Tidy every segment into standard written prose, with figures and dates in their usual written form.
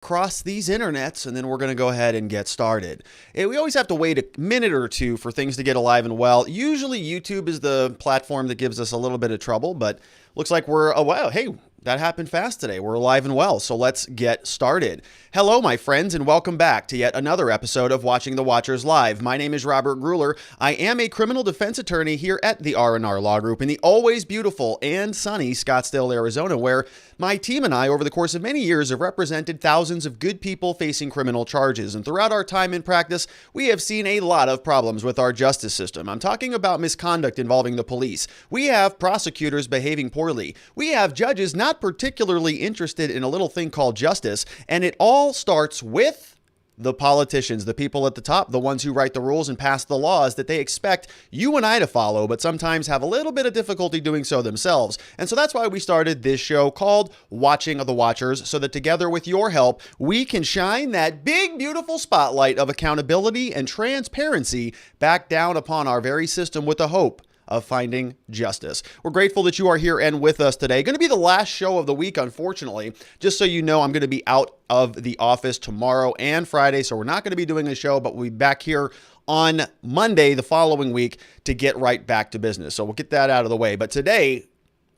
Cross these internets, and then we're going to go ahead and get started. We always have to wait a minute or two for things to get alive and well. Usually YouTube is the platform that gives us a little bit of trouble, but looks like we're, oh wow, hey, that happened fast today. We're alive and well, so let's get started. Hello, my friends, and welcome back to yet another episode of Watching the Watchers Live. My name is Robert Gruler. I am a criminal defense attorney here at the R&R Law Group in the always beautiful and sunny Scottsdale, Arizona, where my team and I, over the course of many years, have represented thousands of good people facing criminal charges. And throughout our time in practice, we have seen a lot of problems with our justice system. I'm talking about misconduct involving the police. We have prosecutors behaving poorly. We have judges not particularly interested in a little thing called justice. And it all starts with the politicians, the people at the top, the ones who write the rules and pass the laws that they expect you and I to follow, but sometimes have a little bit of difficulty doing so themselves. And so that's why we started this show called Watching the Watchers, so that together with your help, we can shine that big, beautiful spotlight of accountability and transparency back down upon our very system with the hope of finding justice. We're grateful that you are here and with us today. Going to be the last show of the week, unfortunately. Just so you know, I'm going to be out of the office tomorrow and Friday, so we're not going to be doing a show, but we'll be back here on Monday the following week to get right back to business. So we'll get that out of the way. But today,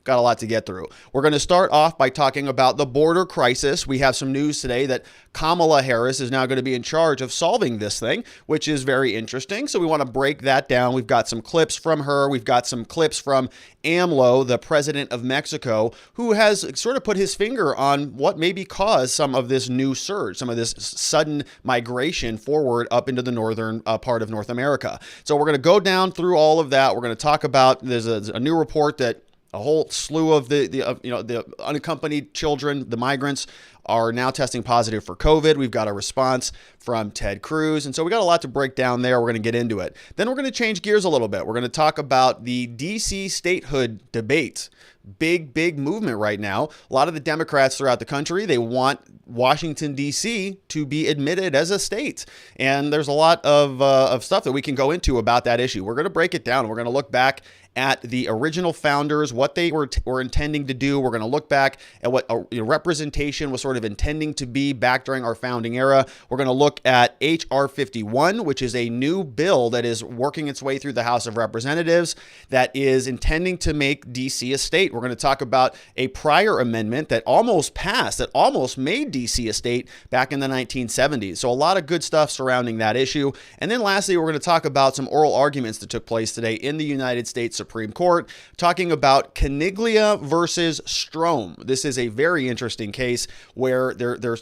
got a lot to get through. We're going to start off by talking about the border crisis. We have some news today that Kamala Harris is now going to be in charge of solving this thing, which is very interesting. So we want to break that down. We've got some clips from her. We've got some clips from AMLO, the president of Mexico, who has sort of put his finger on what maybe caused some of this new surge, some of this sudden migration forward up into the northern part of North America. So we're going to go down through all of that. We're going to talk about, there's a new report that a whole slew of the unaccompanied children, the migrants, are now testing positive for COVID. We've got a response from Ted Cruz. And so we got a lot to break down there. We're going to get into it. Then we're going to change gears a little bit. We're going to talk about the DC statehood debate. Big movement right now. A lot of the Democrats throughout the country, they want Washington, D.C. to be admitted as a state. And there's a lot of stuff that we can go into about that issue. We're going to break it down. We're going to look back at the original founders, what they were intending to do. We're going to look back at what representation was sort of intending to be back during our founding era. We're going to look at H.R. 51, which is a new bill that is working its way through the House of Representatives that is intending to make D.C. a state. We're going to talk about a prior amendment that almost passed, that almost made D.C. a state back in the 1970s. So a lot of good stuff surrounding that issue. And then lastly, we're going to talk about some oral arguments that took place today in the United States Supreme Court, talking about Caniglia versus Strom. This is a very interesting case where they're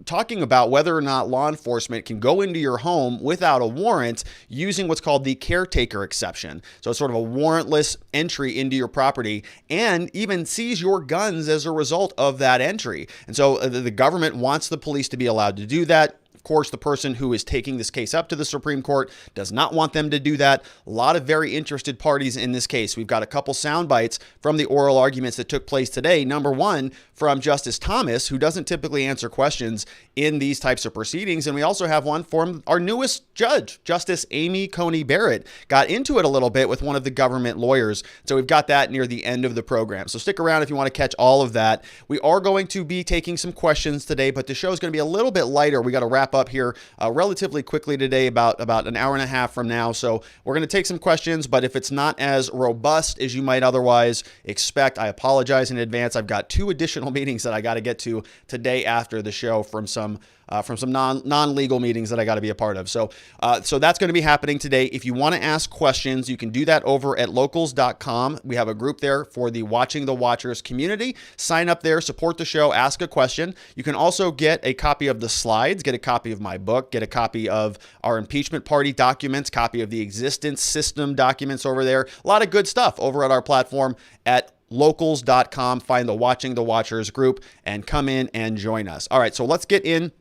talking about whether or not law enforcement can go into your home without a warrant using what's called the caretaker exception. So it's sort of a warrantless entry into your property, and even seize your guns as a result of that entry. And so the government wants the police to be allowed to do that. Of course, the person who is taking this case up to the Supreme Court does not want them to do that. A lot of very interested parties in this case. We've got a couple sound bites from the oral arguments that took place today. Number one, from Justice Thomas, who doesn't typically answer questions in these types of proceedings. And we also have one from our newest judge, Justice Amy Coney Barrett. Got into it a little bit with one of the government lawyers. So we've got that near the end of the program. So stick around if you want to catch all of that. We are going to be taking some questions today, but the show is going to be a little bit lighter. We got to wrap up here relatively quickly today, about an hour and a half from now. So we're going to take some questions, but if it's not as robust as you might otherwise expect, I apologize in advance. I've got two additional meetings that I got to get to today after the show from some non-legal meetings that I got to be a part of. So that's going to be happening today. If you want to ask questions, you can do that over at locals.com. We have a group there for the Watching the Watchers community. Sign up there, support the show, ask a question. You can also get a copy of the slides, get a copy of my book, get a copy of our impeachment party documents, copy of the existence system documents over there. A lot of good stuff over at our platform at locals.com. Find the Watching the Watchers group and come in and join us. All right, so let's get in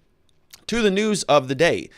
to the news of the day.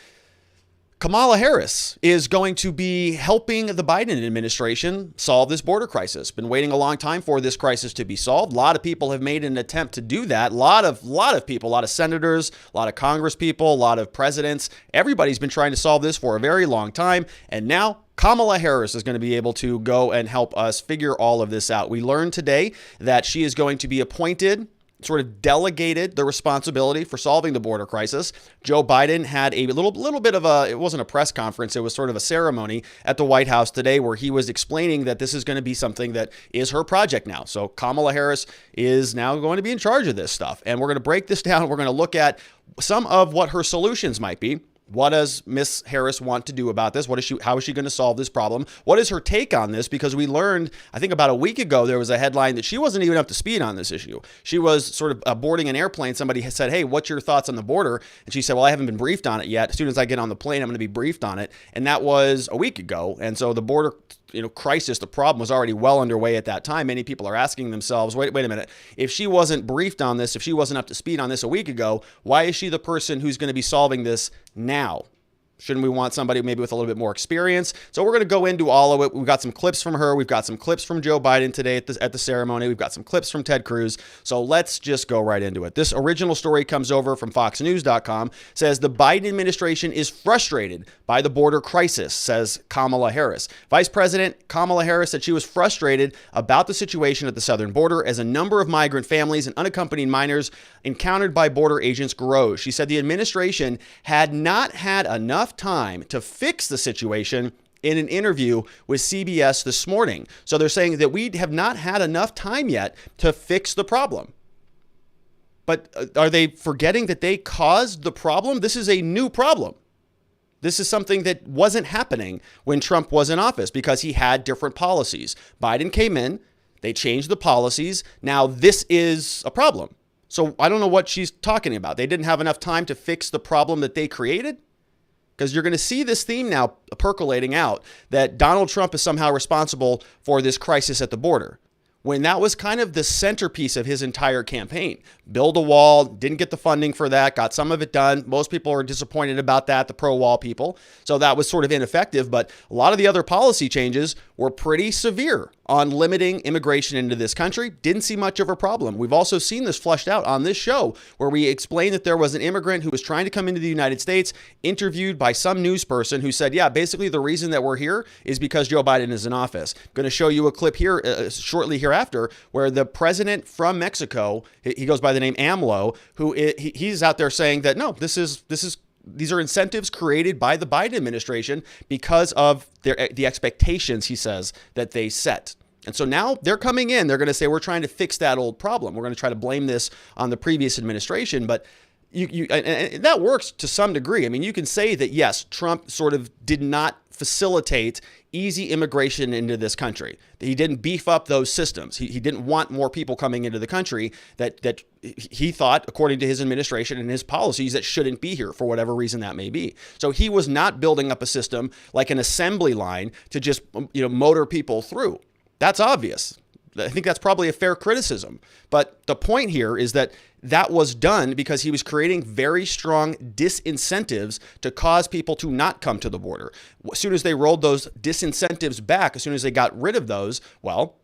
Kamala Harris is going to be helping the Biden administration solve this border crisis. Been waiting a long time for this crisis to be solved. A lot of people have made an attempt to do that. A lot of people, a lot of senators, a lot of Congress people, a lot of presidents. Everybody's been trying to solve this for a very long time. And now Kamala Harris is going to be able to go and help us figure all of this out. We learned today that she is going to be appointed sort of delegated the responsibility for solving the border crisis. Joe Biden had a little bit of it wasn't a press conference, it was sort of a ceremony at the White House today where he was explaining that this is going to be something that is her project now. So Kamala Harris is now going to be in charge of this stuff. And we're going to break this down. We're going to look at some of what her solutions might be. What does Miss Harris want to do about this? How is she going to solve this problem? What is her take on this? Because we learned, I think about a week ago, there was a headline that she wasn't even up to speed on this issue. She was sort of boarding an airplane. Somebody said, hey, what's your thoughts on the border? And she said, well, I haven't been briefed on it yet. As soon as I get on the plane, I'm going to be briefed on it. And that was a week ago. And so the border crisis, the problem was already well underway at that time. Many people are asking themselves, wait a minute, if she wasn't briefed on this, if she wasn't up to speed on this a week ago, why is she the person who's going to be solving this now? Shouldn't we want somebody maybe with a little bit more experience? So we're going to go into all of it. We've got some clips from her. We've got some clips from Joe Biden today at the ceremony. We've got some clips from Ted Cruz. So let's just go right into it. This original story comes over from FoxNews.com. Says the Biden administration is frustrated by the border crisis, says Kamala Harris. Vice President Kamala Harris said she was frustrated about the situation at the southern border as a number of migrant families and unaccompanied minors encountered by border agents grows. She said the administration had not had enough time to fix the situation in an interview with CBS this morning. So they're saying that we have not had enough time yet to fix the problem. But are they forgetting that they caused the problem? This is a new problem. This is something that wasn't happening when Trump was in office because he had different policies. Biden came in, they changed the policies. Now this is a problem. So I don't know what she's talking about. They didn't have enough time to fix the problem that they created? Because you're going to see this theme now percolating out that Donald Trump is somehow responsible for this crisis at the border, when that was kind of the centerpiece of his entire campaign. Build a wall, didn't get the funding for that, got some of it done. Most people are disappointed about that, the pro-wall people. So that was sort of ineffective, but a lot of the other policy changes were pretty severe on limiting immigration into this country. Didn't see much of a problem. We've also seen this fleshed out on this show where we explained that there was an immigrant who was trying to come into the United States, interviewed by some news person who said, yeah, basically the reason that we're here is because Joe Biden is in office. I'm going to show you a clip here shortly hereafter where the president from Mexico, he goes by the name AMLO, he's out there saying that, no, these are incentives created by the Biden administration because of the expectations, he says, that they set. And so now they're coming in. They're going to say, we're trying to fix that old problem. We're going to try to blame this on the previous administration. But and that works to some degree. I mean, you can say that, yes, Trump sort of did not facilitate easy immigration into this country. He didn't beef up those systems. He didn't want more people coming into the country that he thought, according to his administration and his policies, that shouldn't be here for whatever reason that may be. So he was not building up a system like an assembly line to just motor people through. That's obvious. I think that's probably a fair criticism. But the point here is that was done because he was creating very strong disincentives to cause people to not come to the border. As soon as they rolled those disincentives back, as soon as they got rid of those, well,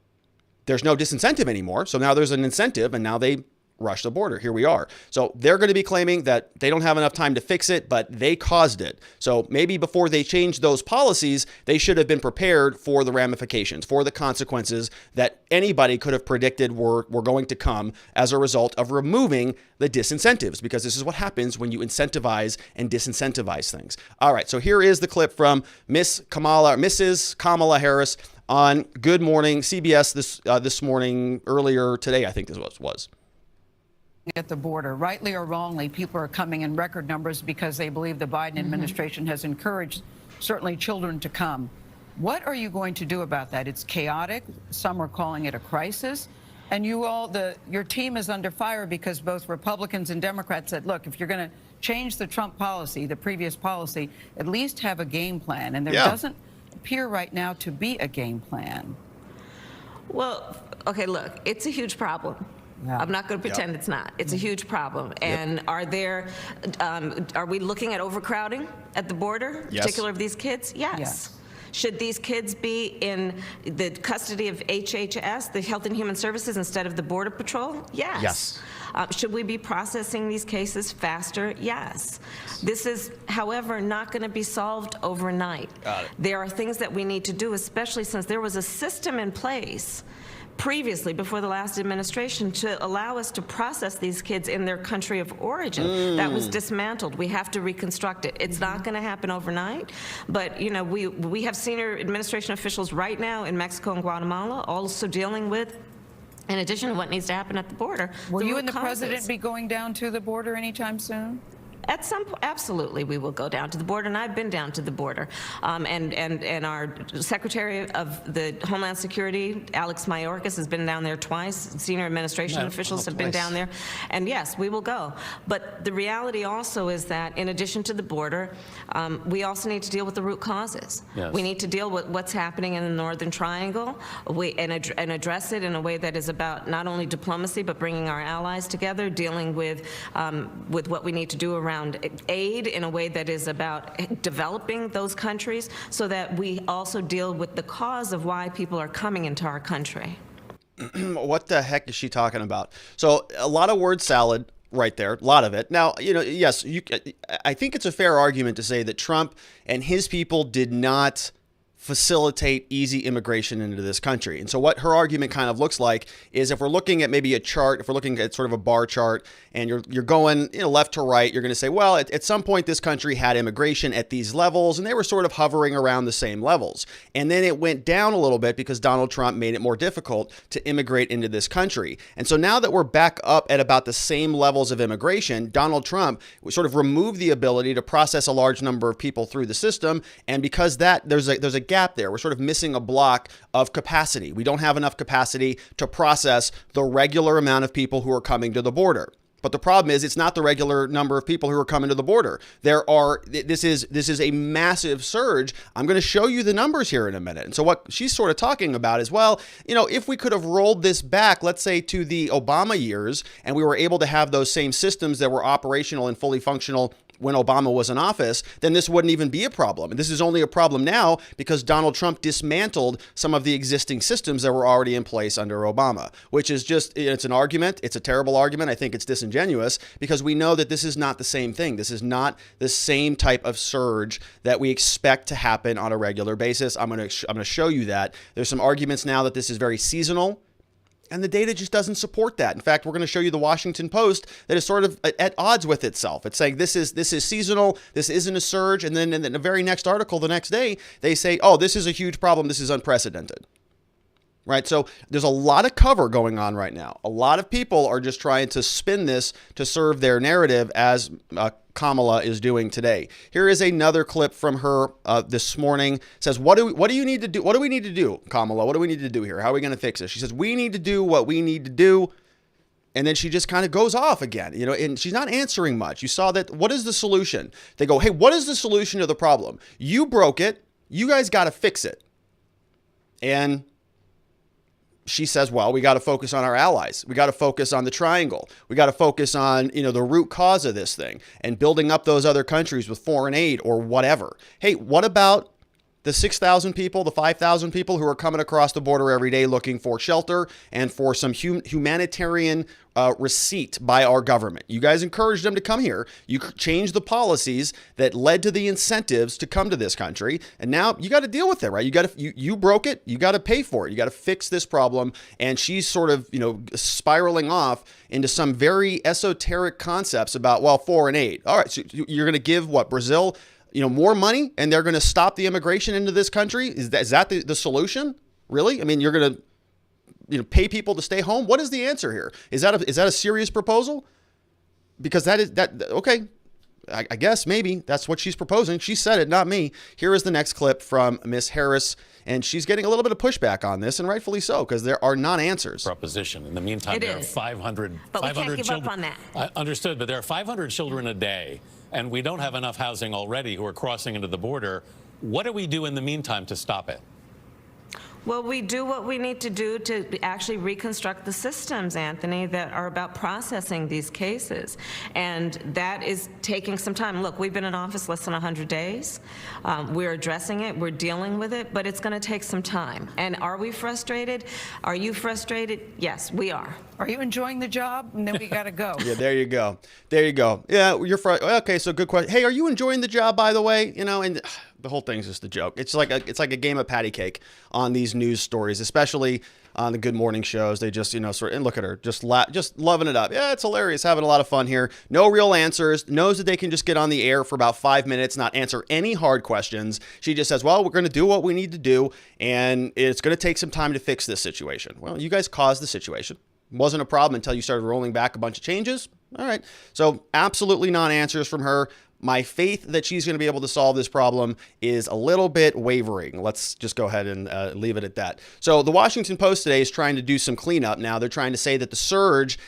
there's no disincentive anymore. So now there's an incentive, and now they rush the border. Here we are. So they're going to be claiming that they don't have enough time to fix it, but they caused it. So maybe before they changed those policies, they should have been prepared for the ramifications, for the consequences that anybody could have predicted were going to come as a result of removing the disincentives, because this is what happens when you incentivize and disincentivize things. All right. So here is the clip from Mrs. Kamala Harris on Good Morning CBS this morning, earlier today, I think this was. At the border, rightly or wrongly, people are coming in record numbers because they believe the Biden administration has encouraged certainly children to come. What are you going to do about that? It's chaotic. Some are calling it a crisis. And your team is under fire because both Republicans and Democrats said, look, if you're going to change the Trump policy, the previous policy, at least have a game plan. And there doesn't appear right now to be a game plan. Well, okay, look, it's a huge problem. Yeah. I'm not going to pretend it's not. It's a huge problem. And are we looking at overcrowding at the border, yes, particular of these kids? Yes. Should these kids be in the custody of HHS, the Health and Human Services, instead of the Border Patrol? Yes. Should we be processing these cases faster? Yes. This is, however, not going to be solved overnight. There are things that we need to do, especially since there was a system in place previously, before the last administration, to allow us to process these kids in their country of origin. That was dismantled. We have to reconstruct it. It's not going to happen overnight, but we have senior administration officials right now in Mexico and Guatemala also dealing with, in addition to what needs to happen at the border. Will you and the president be going down to the border anytime soon? At some point, absolutely, we will go down to the border, and I've been down to the border. And our Secretary of the Homeland Security, Alex Mayorkas, has been down there twice. Senior administration officials have been down there. And yes, we will go. But the reality also is that in addition to the border, we also need to deal with the root causes. Yes. We need to deal with what's happening in the Northern Triangle and address it in a way that is about not only diplomacy, but bringing our allies together, dealing with what we need to do around aid in a way that is about developing those countries, so that we also deal with the cause of why people are coming into our country. What the heck is she talking about? So a lot of word salad right there, a lot of it. Now, yes, I think it's a fair argument to say that Trump and his people did not facilitate easy immigration into this country. And so what her argument kind of looks like is, if we're looking at maybe a chart, if we're looking at sort of a bar chart, and you're going left to right, you're going to say, well, at some point this country had immigration at these levels, and they were sort of hovering around the same levels. And then it went down a little bit because Donald Trump made it more difficult to immigrate into this country. And so now that we're back up at about the same levels of immigration, Donald Trump sort of removed the ability to process a large number of people through the system. And because there's a gap there, we're sort of missing a block of capacity. We don't have enough capacity to process the regular amount of people who are coming to the border. But the problem is, it's not the regular number of people who are coming to the border. This is a massive surge. I'm going to show you the numbers here in a minute. And so what she's sort of talking about is, well, if we could have rolled this back, let's say to the Obama years, and we were able to have those same systems that were operational and fully functional when Obama was in office, then this wouldn't even be a problem. And this is only a problem now because Donald Trump dismantled some of the existing systems that were already in place under Obama, which is just, it's an argument. It's a terrible argument. I think it's disingenuous because we know that this is not the same thing. This is not the same type of surge that we expect to happen on a regular basis. I'm going to show you that. There's some arguments now that this is very seasonal, and the data just doesn't support that. In fact, we're going to show you the Washington Post that is sort of at odds with itself. It's saying this is seasonal, this isn't a surge, and then in the very next article the next day, they say, oh, this is a huge problem, this is unprecedented. Right? So there's a lot of cover going on right now. A lot of people are just trying to spin this to serve their narrative, as Kamala is doing today. Here is another clip from her this morning. It says, what do you need to do? What do we need to do, Kamala? What do we need to do here? How are we going to fix this? She says, we need to do what we need to do. And then she just kind of goes off again, and she's not answering much. You saw that. What is the solution? They go, hey, what is the solution to the problem? You broke it. You guys got to fix it. And she says, well, we got to focus on our allies. We got to focus on the triangle. We got to focus on, the root cause of this thing and building up those other countries with foreign aid or whatever. Hey, what about the 6,000 people, the 5,000 people who are coming across the border every day looking for shelter and for some humanitarian receipt by our government? You guys encouraged them to come here. You changed the policies that led to the incentives to come to this country. And now you got to deal with it, right? You broke it. You got to pay for it. You got to fix this problem. And she's sort of, spiraling off into some very esoteric concepts about, well, foreign aid. All right. So you're going to give Brazil, more money, and they're going to stop the immigration into this country? Is that the solution? Really? I mean, you're going to pay people to stay home? What is the answer here? Is that a serious proposal? Because okay, I guess maybe that's what she's proposing. She said it, not me. Here is the next clip from Miss Harris, and she's getting a little bit of pushback on this, and rightfully so, because there are non-answers. Proposition. In the meantime, there are 500 but 500 we can't give children. up on that. Understood, but there are 500 children a day, and we don't have enough housing already who are crossing into the border. What do we do in the meantime to stop it? Well, we do what we need to do to actually reconstruct the systems, Anthony, that are about processing these cases. And that is taking some time. Look, we've been in office less than 100 days. We're addressing it. We're dealing with it. But it's going to take some time. And are we frustrated? Are you frustrated? Yes, we are. Are you enjoying the job? And then we got to go. Yeah, there you go. There you go. Yeah, okay, so good question. Hey, are you enjoying the job, by the way? And the whole thing's just a joke. It's like a game of patty cake on these news stories, especially on the Good Morning shows. They just, and look at her, just loving it up. Yeah, it's hilarious, having a lot of fun here. No real answers, knows that they can just get on the air for about 5 minutes, not answer any hard questions. She just says, well, we're going to do what we need to do, and it's going to take some time to fix this situation. Well, you guys caused the situation. It wasn't a problem until you started rolling back a bunch of changes. All right. So absolutely non-answers from her. My faith that she's going to be able to solve this problem is a little bit wavering. Let's just go ahead and leave it at that. So the Washington Post today is trying to do some cleanup now. They're trying to say that the surge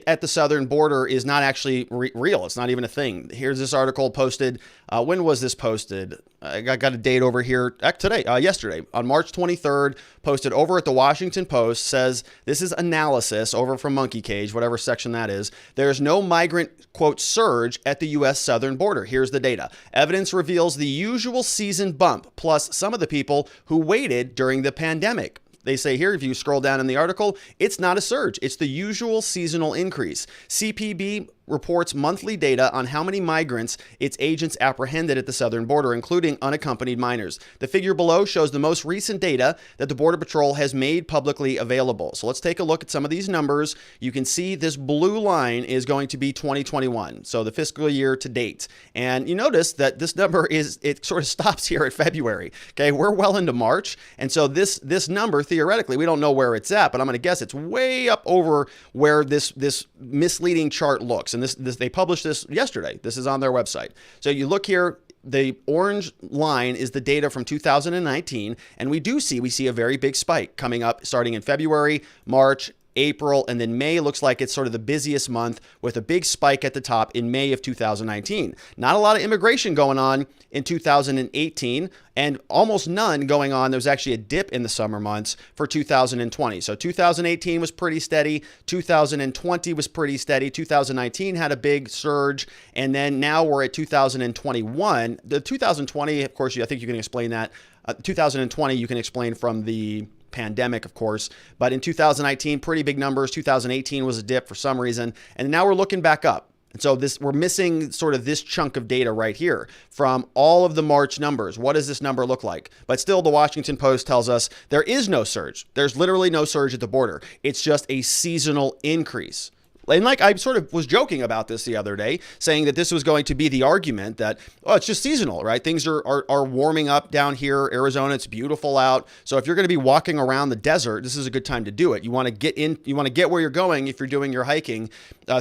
at the southern border is not actually real. It's not even a thing. Here's this article posted. When was this posted? I got a date over here yesterday on March 23rd, posted over at the Washington Post. Says this is analysis over from Monkey Cage, whatever section that is. There's no migrant, quote, surge at the U.S. southern border. Here's the data. Evidence reveals the usual season bump, plus some of the people who waited during the pandemic. They say here, if you scroll down in the article, it's not a surge. It's the usual seasonal increase. CPB reports monthly data on how many migrants its agents apprehended at the southern border, including unaccompanied minors. The figure below shows the most recent data that the Border Patrol has made publicly available. So let's take a look at some of these numbers. You can see this blue line is going to be 2021, so the fiscal year to date. And you notice that this number it sort of stops here at February. Okay, we're well into March, and so this number, theoretically, we don't know where it's at, but I'm going to guess it's way up over where this misleading chart looks. And this they published this yesterday. This is on their website. So you look here, the orange line is the data from 2019, and we see a very big spike coming up starting in February, March, April, and then May looks like it's sort of the busiest month with a big spike at the top in May of 2019. Not a lot of immigration going on in 2018 and almost none going on. There was actually a dip in the summer months for 2020. So 2018 was pretty steady. 2020 was pretty steady. 2019 had a big surge. And then now we're at 2021. The 2020, of course, I think you can explain that. 2020, you can explain from the pandemic, of course, but in 2019, pretty big numbers. 2018 was a dip for some reason, and now we're looking back up. And so we're missing sort of this chunk of data right here from all of the March numbers. What does this number look like? But still, the Washington Post tells us there is no surge. There's literally no surge at the border. It's just a seasonal increase. And like I sort of was joking about this the other day, saying that this was going to be the argument that, oh, it's just seasonal, right? Things are warming up down here. Arizona, it's beautiful out. So if you're going to be walking around the desert, this is a good time to do it. You want to get where you're going if you're doing your hiking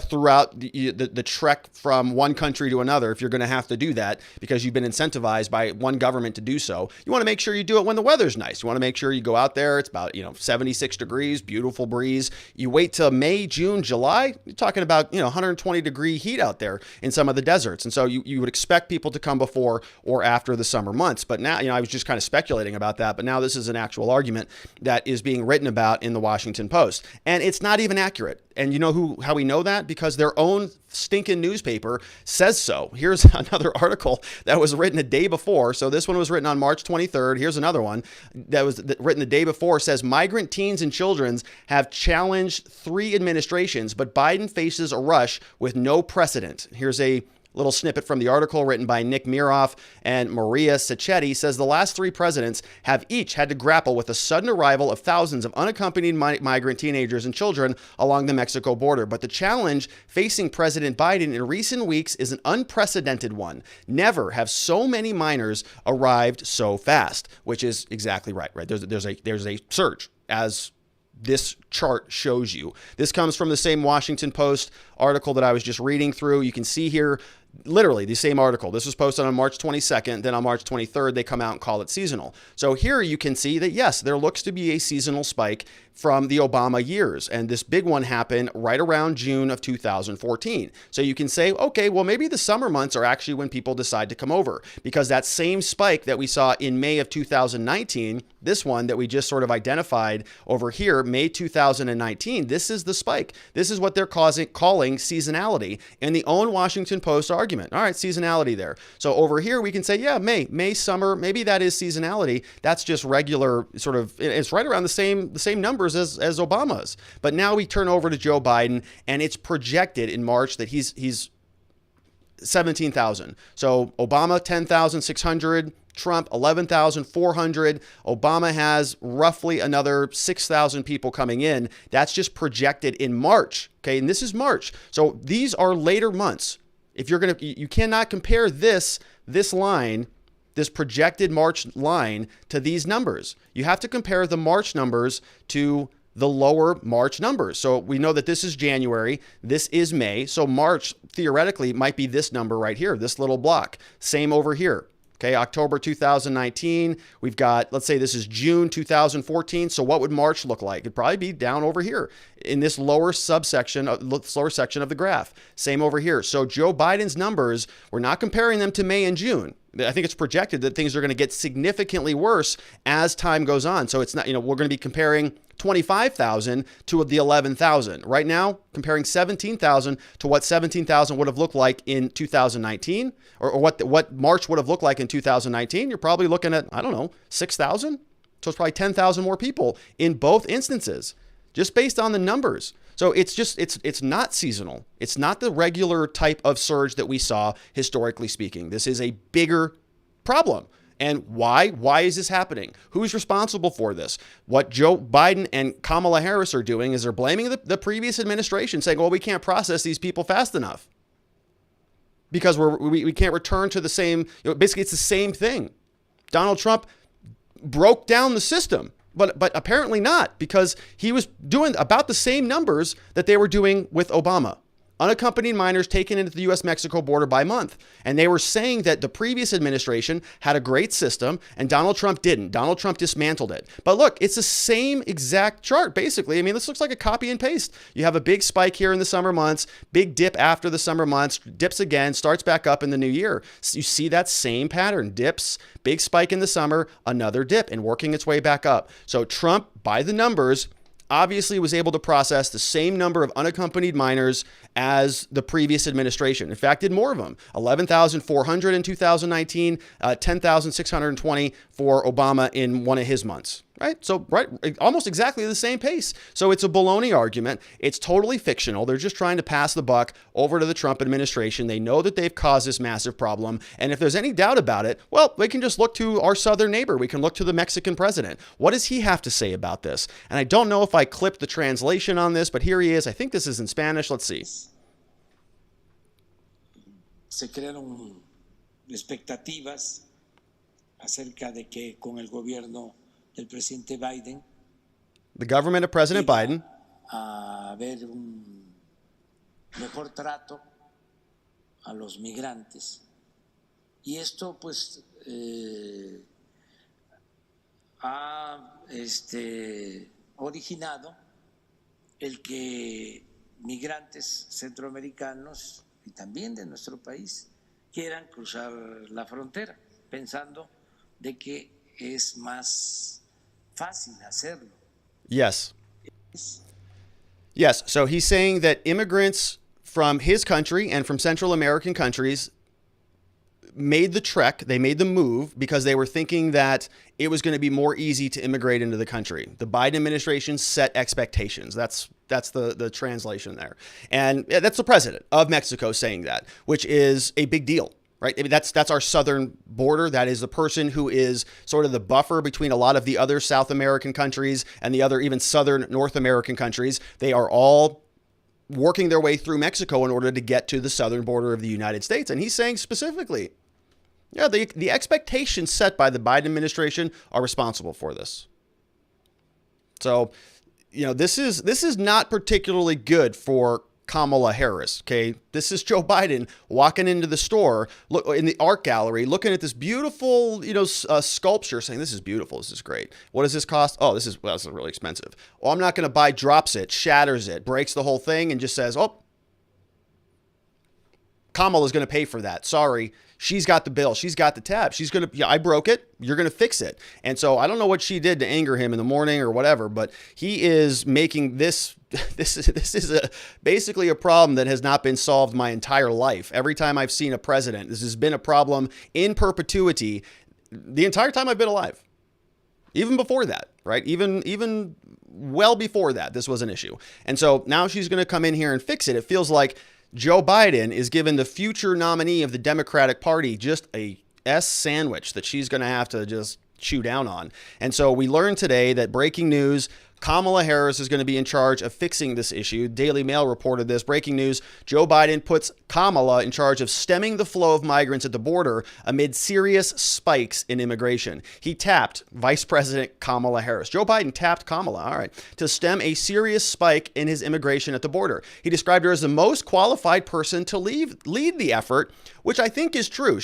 throughout the trek from one country to another. If you're going to have to do that because you've been incentivized by one government to do so, you want to make sure you do it when the weather's nice. You want to make sure you go out there. It's about 76 degrees, beautiful breeze. You wait till May, June, July. You're talking about 120 degree heat out there in some of the deserts. And so you would expect people to come before or after the summer months. But now, I was just kind of speculating about that. But now this is an actual argument that is being written about in the Washington Post. And it's not even accurate. And you know how we know that? Because their own stinking newspaper says so. Here's another article that was written a day before. So this one was written on March 23rd. Here's another one that was written the day before. Says migrant teens and children have challenged 3 administrations, but Biden faces a rush with no precedent. Here's a little snippet from the article written by Nick Miroff and Maria Sacchetti. Says the last 3 presidents have each had to grapple with the sudden arrival of thousands of unaccompanied migrant teenagers and children along the Mexico border. But the challenge facing President Biden in recent weeks is an unprecedented one. Never have so many minors arrived so fast, which is exactly right? There's a surge, as this chart shows you. This comes from the same Washington Post article that I was just reading through. You can see here literally the same article. This was posted on March 22nd. Then on March 23rd, they come out and call it seasonal. So here you can see that, yes, there looks to be a seasonal spike from the Obama years. And this big one happened right around June of 2014. So you can say, okay, well, maybe the summer months are actually when people decide to come over, because that same spike that we saw in May of 2019, this one that we just sort of identified over here, May 2019, this is the spike. This is what they're calling seasonality in the own Washington Post argument. All right, seasonality there. So over here, we can say, yeah, May, summer, maybe that is seasonality. That's just regular sort of, it's right around the same numbers as Obama's. But now we turn over to Joe Biden, and it's projected in March that he's 17,000. So Obama, 10,600. Trump, 11,400. Obama has roughly another 6,000 people coming in. That's just projected in March. Okay. And this is March. So these are later months. If you're you cannot compare this line, this projected March line, to these numbers. You have to compare the March numbers to the lower March numbers. So we know that this is January, this is May. So March theoretically might be this number right here, this little block. Same over here. Okay, October 2019, we've got, let's say this is June 2014. So what would March look like? It'd probably be down over here in this lower section of the graph. Same over here. So Joe Biden's numbers, we're not comparing them to May and June. I think it's projected that things are going to get significantly worse as time goes on. So it's not, we're going to be comparing 25,000 to the 11,000. Right now, comparing 17,000 to what 17,000 would have looked like in 2019, or what March would have looked like in 2019, you're probably looking at, 6,000. So it's probably 10,000 more people in both instances, just based on the numbers. So it's not seasonal. It's not the regular type of surge that we saw historically speaking. This is a bigger problem. And why? Why is this happening? Who's responsible for this? What Joe Biden and Kamala Harris are doing is they're blaming the previous administration, saying, well, we can't process these people fast enough because we can't return to the same, basically it's the same thing. Donald Trump broke down the system, but apparently not, because he was doing about the same numbers that they were doing with Obama. Unaccompanied minors taken into the U.S.-Mexico border by month. And they were saying that the previous administration had a great system and Donald Trump didn't. Donald Trump dismantled it. But look, it's the same exact chart, basically. I mean, this looks like a copy and paste. You have a big spike here in the summer months, big dip after the summer months, dips again, starts back up in the new year. So you see that same pattern, dips, big spike in the summer, another dip, and working its way back up. So Trump, by the numbers, obviously was able to process the same number of unaccompanied minors as the previous administration. In fact, did more of them. 11,400 in 2019, 10,620 for Obama in one of his months. Right? So, right, almost exactly the same pace. So it's a baloney argument. It's totally fictional. They're just trying to pass the buck over to the Trump administration. They know that they've caused this massive problem. And if there's any doubt about it, well, we can just look to our southern neighbor. We can look to the Mexican president. What does he have to say about this? And I don't know if I clipped the translation on this, but here he is. I think this is in Spanish. Let's see. Se crearon expectativas acerca de que con el gobierno del presidente Biden, the government of President Biden, a haber un mejor trato a los migrantes. Y esto pues ha originado el que migrantes centroamericanos y también de nuestro país quieran cruzar la frontera, pensando de que es más fácil hacerlo. Yes. Yes. So he's saying that immigrants from his country and from Central American countries made the trek, they made the move because they were thinking that it was going to be more easy to immigrate into the country. The Biden administration set expectations. That's the translation there. And that's the president of Mexico saying that, which is a big deal. Right. I mean, that's our southern border. That is the person who is sort of the buffer between a lot of the other South American countries and the other even southern North American countries. They are all working their way through Mexico in order to get to the southern border of the United States. And he's saying specifically, yeah, the expectations set by the Biden administration are responsible for this. So, this is not particularly good for Kamala Harris. Okay. This is Joe Biden walking into the store, look in the art gallery, looking at this beautiful, sculpture, saying, this is beautiful. This is great. What does this cost? Oh, this is really expensive. Oh, I'm not going to buy, drops it, shatters it, breaks the whole thing and just says, oh, Kamala's going to pay for that. Sorry. She's got the bill. She's got the tab. She's going to, I broke it. You're going to fix it. And so I don't know what she did to anger him in the morning or whatever, but he is making this is basically a problem that has not been solved my entire life. Every time I've seen a president, this has been a problem in perpetuity the entire time I've been alive. Even before that, right? Even well before that, this was an issue. And so now she's going to come in here and fix it. It feels like Joe Biden is giving the future nominee of the Democratic Party just a S sandwich that she's going to have to just chew down on. And so we learned today that breaking news, Kamala Harris is going to be in charge of fixing this issue. Daily Mail reported this. Breaking news, Joe Biden puts Kamala in charge of stemming the flow of migrants at the border amid serious spikes in immigration. He tapped Vice President Kamala Harris. Joe Biden tapped Kamala, all right, to stem a serious spike in his immigration at the border. He described her as the most qualified person to lead the effort, which I think is true.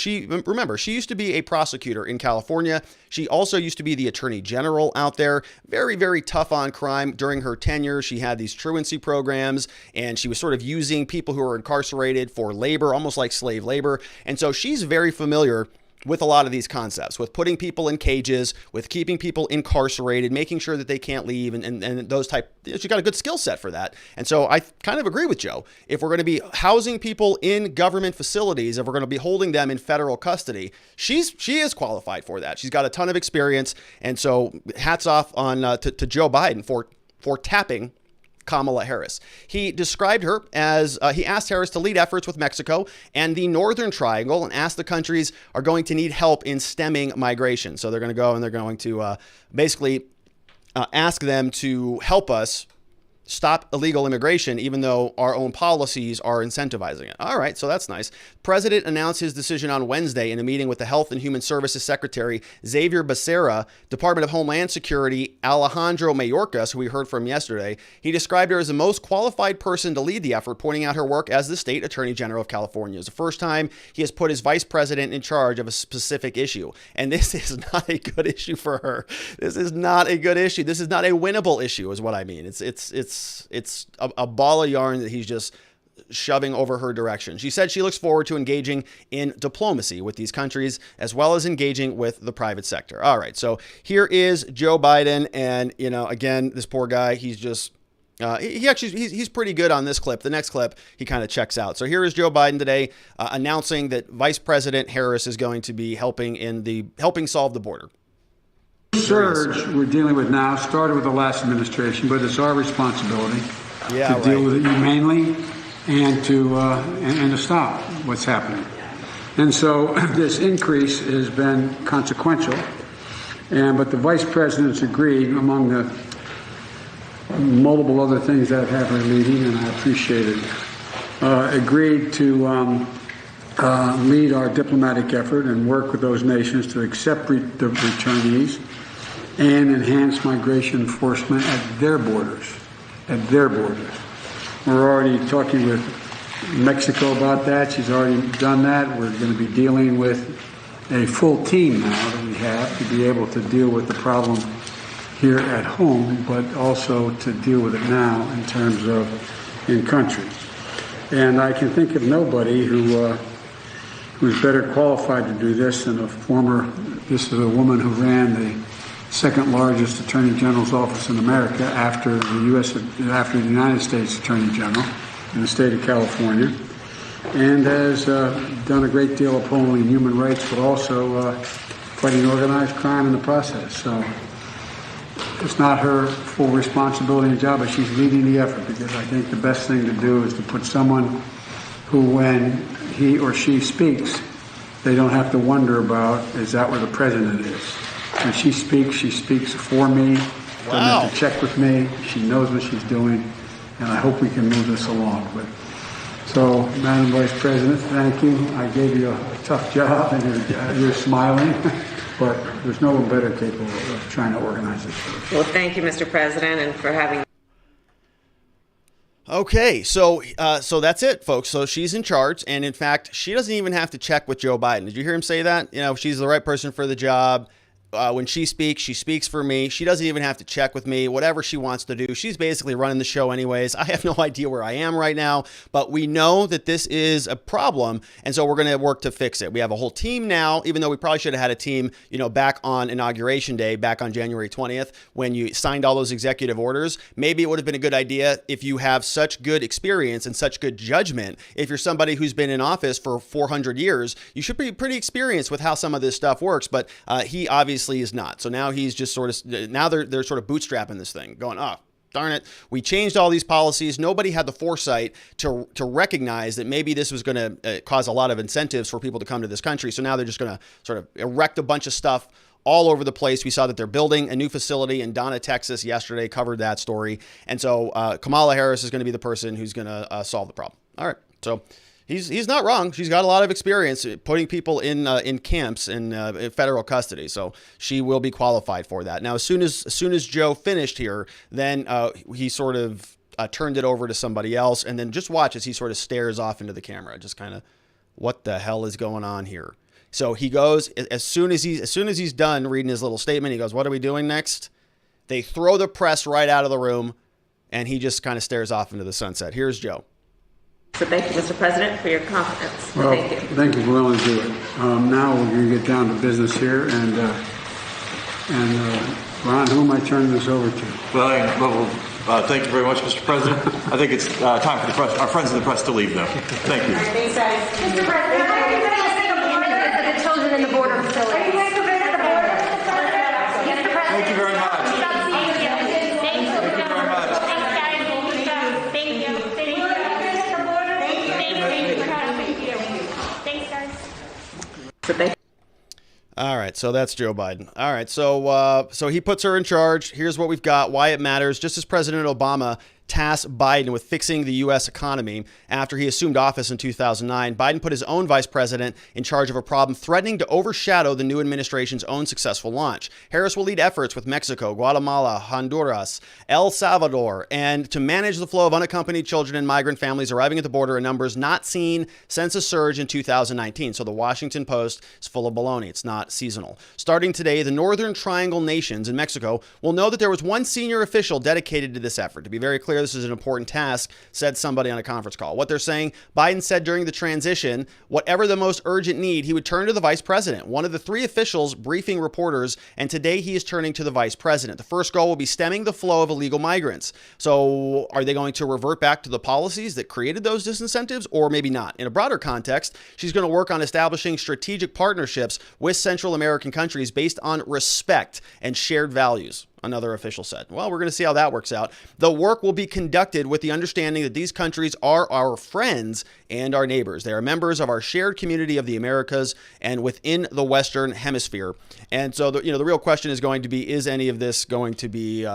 Remember, she used to be a prosecutor in California. She also used to be the attorney general out there. Very, very tough on crime. During her tenure, she had these truancy programs, and she was sort of using people who are incarcerated for labor, almost like slave labor. And so she's very familiar with a lot of these concepts, with putting people in cages, with keeping people incarcerated, making sure that they can't leave, and those type. She's got a good skill set for that. And so I kind of agree with Joe. If we're going to be housing people in government facilities, if we're going to be holding them in federal custody, she is qualified for that. She's got a ton of experience. And so hats off on to Joe Biden for tapping Kamala Harris. He described her as, he asked Harris to lead efforts with Mexico and the Northern Triangle, and asked the countries are going to need help in stemming migration. So they're going to go and they're going to basically ask them to help us stop illegal immigration, even though our own policies are incentivizing it. All right, so that's nice. President announced his decision on Wednesday in a meeting with the Health and Human Services Secretary Xavier Becerra, Department of Homeland Security Alejandro Mayorkas, who we heard from yesterday. He described her as the most qualified person to lead the effort, pointing out her work as the State Attorney General of California. It's the first time he has put his vice president in charge of a specific issue, and this is not a good issue for her. This is not a good issue. This is not a winnable issue, is what I mean. It's a ball of yarn that he's just shoving over her direction. She said she looks forward to engaging in diplomacy with these countries, as well as engaging with the private sector. All right, so here is Joe Biden, and again, this poor guy, he's just he's pretty good on this clip. The next clip, he kind of checks out. So here is Joe Biden today announcing that Vice President Harris is going to be helping solve the border. Surge we're dealing with now started with the last administration, but it's our responsibility to deal with it humanely and to stop what's happening. And so this increase has been consequential, but the vice president's agreed, among the multiple other things that have happened in the meeting, and I appreciate it, agreed to lead our diplomatic effort and work with those nations to accept the returnees and enhance migration enforcement at their borders. We're already talking with Mexico about that. She's already done that. We're going to be dealing with a full team now that we have to be able to deal with the problem here at home, but also to deal with it now in terms of in country. And I can think of nobody who's better qualified to do this than this is a woman who ran the second largest Attorney General's office in America after the United States Attorney General in the state of California, and has done a great deal upholding human rights, but also fighting organized crime in the process. So it's not her full responsibility and job, but she's leading the effort, because I think the best thing to do is to put someone who, when he or she speaks, they don't have to wonder about, is that where the president is? When she speaks for me. Doesn't have to check with me. She knows what she's doing, and I hope we can move this along. So, Madam Vice President, thank you. I gave you a tough job, and you're smiling, but there's no one better capable of trying to organize this. Well, thank you, Mr. President, and for having. Okay, so that's it, folks. So she's in charge, and in fact, she doesn't even have to check with Joe Biden. Did you hear him say that? She's the right person for the job. When she speaks for me. She doesn't even have to check with me. Whatever she wants to do, she's basically running the show anyways. I have no idea where I am right now, but we know that this is a problem, and so we're going to work to fix it. We have a whole team now, even though we probably should have had a team, back on Inauguration Day, back on January 20th, when you signed all those executive orders. Maybe it would have been a good idea if you have such good experience and such good judgment. If you're somebody who's been in office for 400 years, you should be pretty experienced with how some of this stuff works, but he obviously is not. So now he's just they're sort of bootstrapping this thing, going, darn it, we changed all these policies. Nobody had the foresight to recognize that maybe this was going to cause a lot of incentives for people to come to this country. So now they're just going to sort of erect a bunch of stuff all over the place. We saw that they're building a new facility in Donna, Texas yesterday, covered that story. And so Kamala Harris is going to be the person who's going to solve the problem. All right. So he's not wrong. She's got a lot of experience putting people in camps in federal custody. So she will be qualified for that. Now, as soon as Joe finished here, then he sort of turned it over to somebody else. And then just watch as he sort of stares off into the camera, just kind of, what the hell is going on here? So he goes, as soon as he's done reading his little statement, he goes, what are we doing next? They throw the press right out of the room, and he just kind of stares off into the sunset. Here's Joe. So thank you, Mr. President, for your confidence. Well, Thank you. thank you for willing to do it. Now we're going to get down to business here, and Ron, who am I turning this over to? Thank you very much, Mr. President. I think it's time for the press, our friends in the press to leave now. Thank you. Thanks, guys. Mr. President, how are you going to take a border for the children in the border facility? Are you going to visit the border? Mr. President, Thank you very much. Thank you. Thank you very much. Thanks, guys. Thank you. Thank you. Visit the border? Thank you. Thanks, guys. All right, so that's Joe Biden. All right, so he puts her in charge. Here's what we've got, why it matters. Just as President Obama tasked Biden with fixing the U.S. economy after he assumed office in 2009, Biden put his own vice president in charge of a problem threatening to overshadow the new administration's own successful launch. Harris will lead efforts with Mexico, Guatemala, Honduras, El Salvador, and to manage the flow of unaccompanied children and migrant families arriving at the border in numbers not seen since a surge in 2019. So the Washington Post is full of baloney. It's not seasonal. Starting today, the Northern Triangle nations in Mexico will know that there was one senior official dedicated to this effort. To be very clear, this is an important task, said somebody on a conference call. What they're saying, Biden said during the transition, whatever the most urgent need, he would turn to the vice president, one of the three officials briefing reporters, and today he is turning to the vice president. The first goal will be stemming the flow of illegal migrants. So are they going to revert back to the policies that created those disincentives, or maybe not? In a broader context, she's going to work on establishing strategic partnerships with Central American countries based on respect and shared values, another official said. Well, we're going to see how that works out. The work will be conducted with the understanding that these countries are our friends and our neighbors. They are members of our shared community of the Americas and within the Western Hemisphere. And so, the real question is going to be, is any of this going to be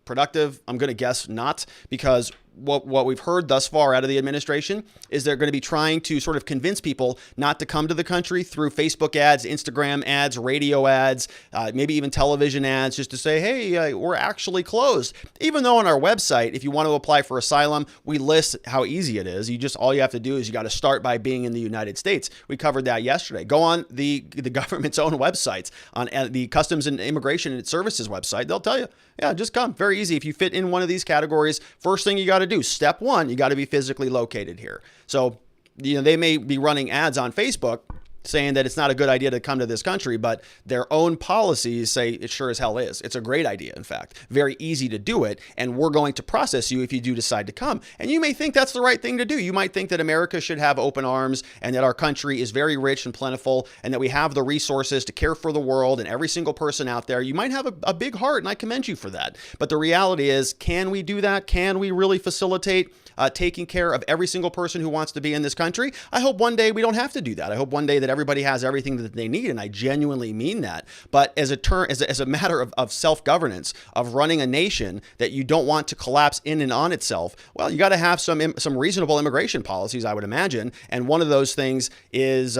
productive? I'm going to guess not, because what we've heard thus far out of the administration is they're going to be trying to sort of convince people not to come to the country through Facebook ads, Instagram ads, radio ads, maybe even television ads, just to say, hey, we're actually closed. Even though on our website, if you want to apply for asylum, we list how easy it is. All you have to do is you got to start by being in the United States. We covered that yesterday. Go on the government's own websites, on the Customs and Immigration and Services website. They'll tell you, yeah, just come. Very easy. If you fit in one of these categories, first thing you got to do, step one, you got to be physically located here. So, they may be running ads on Facebook saying that it's not a good idea to come to this country, but their own policies say it sure as hell is. It's a great idea, in fact. Very easy to do it, and we're going to process you if you do decide to come. And you may think that's the right thing to do. You might think that America should have open arms and that our country is very rich and plentiful and that we have the resources to care for the world and every single person out there. You might have a big heart, and I commend you for that. But the reality is, can we do that? Can we really facilitate taking care of every single person who wants to be in this country? I hope one day we don't have to do that. I hope one day that everybody has everything that they need, and I genuinely mean that. But as a matter of self-governance, of running a nation that you don't want to collapse in and on itself, well, you got to have some reasonable immigration policies, I would imagine. And one of those things is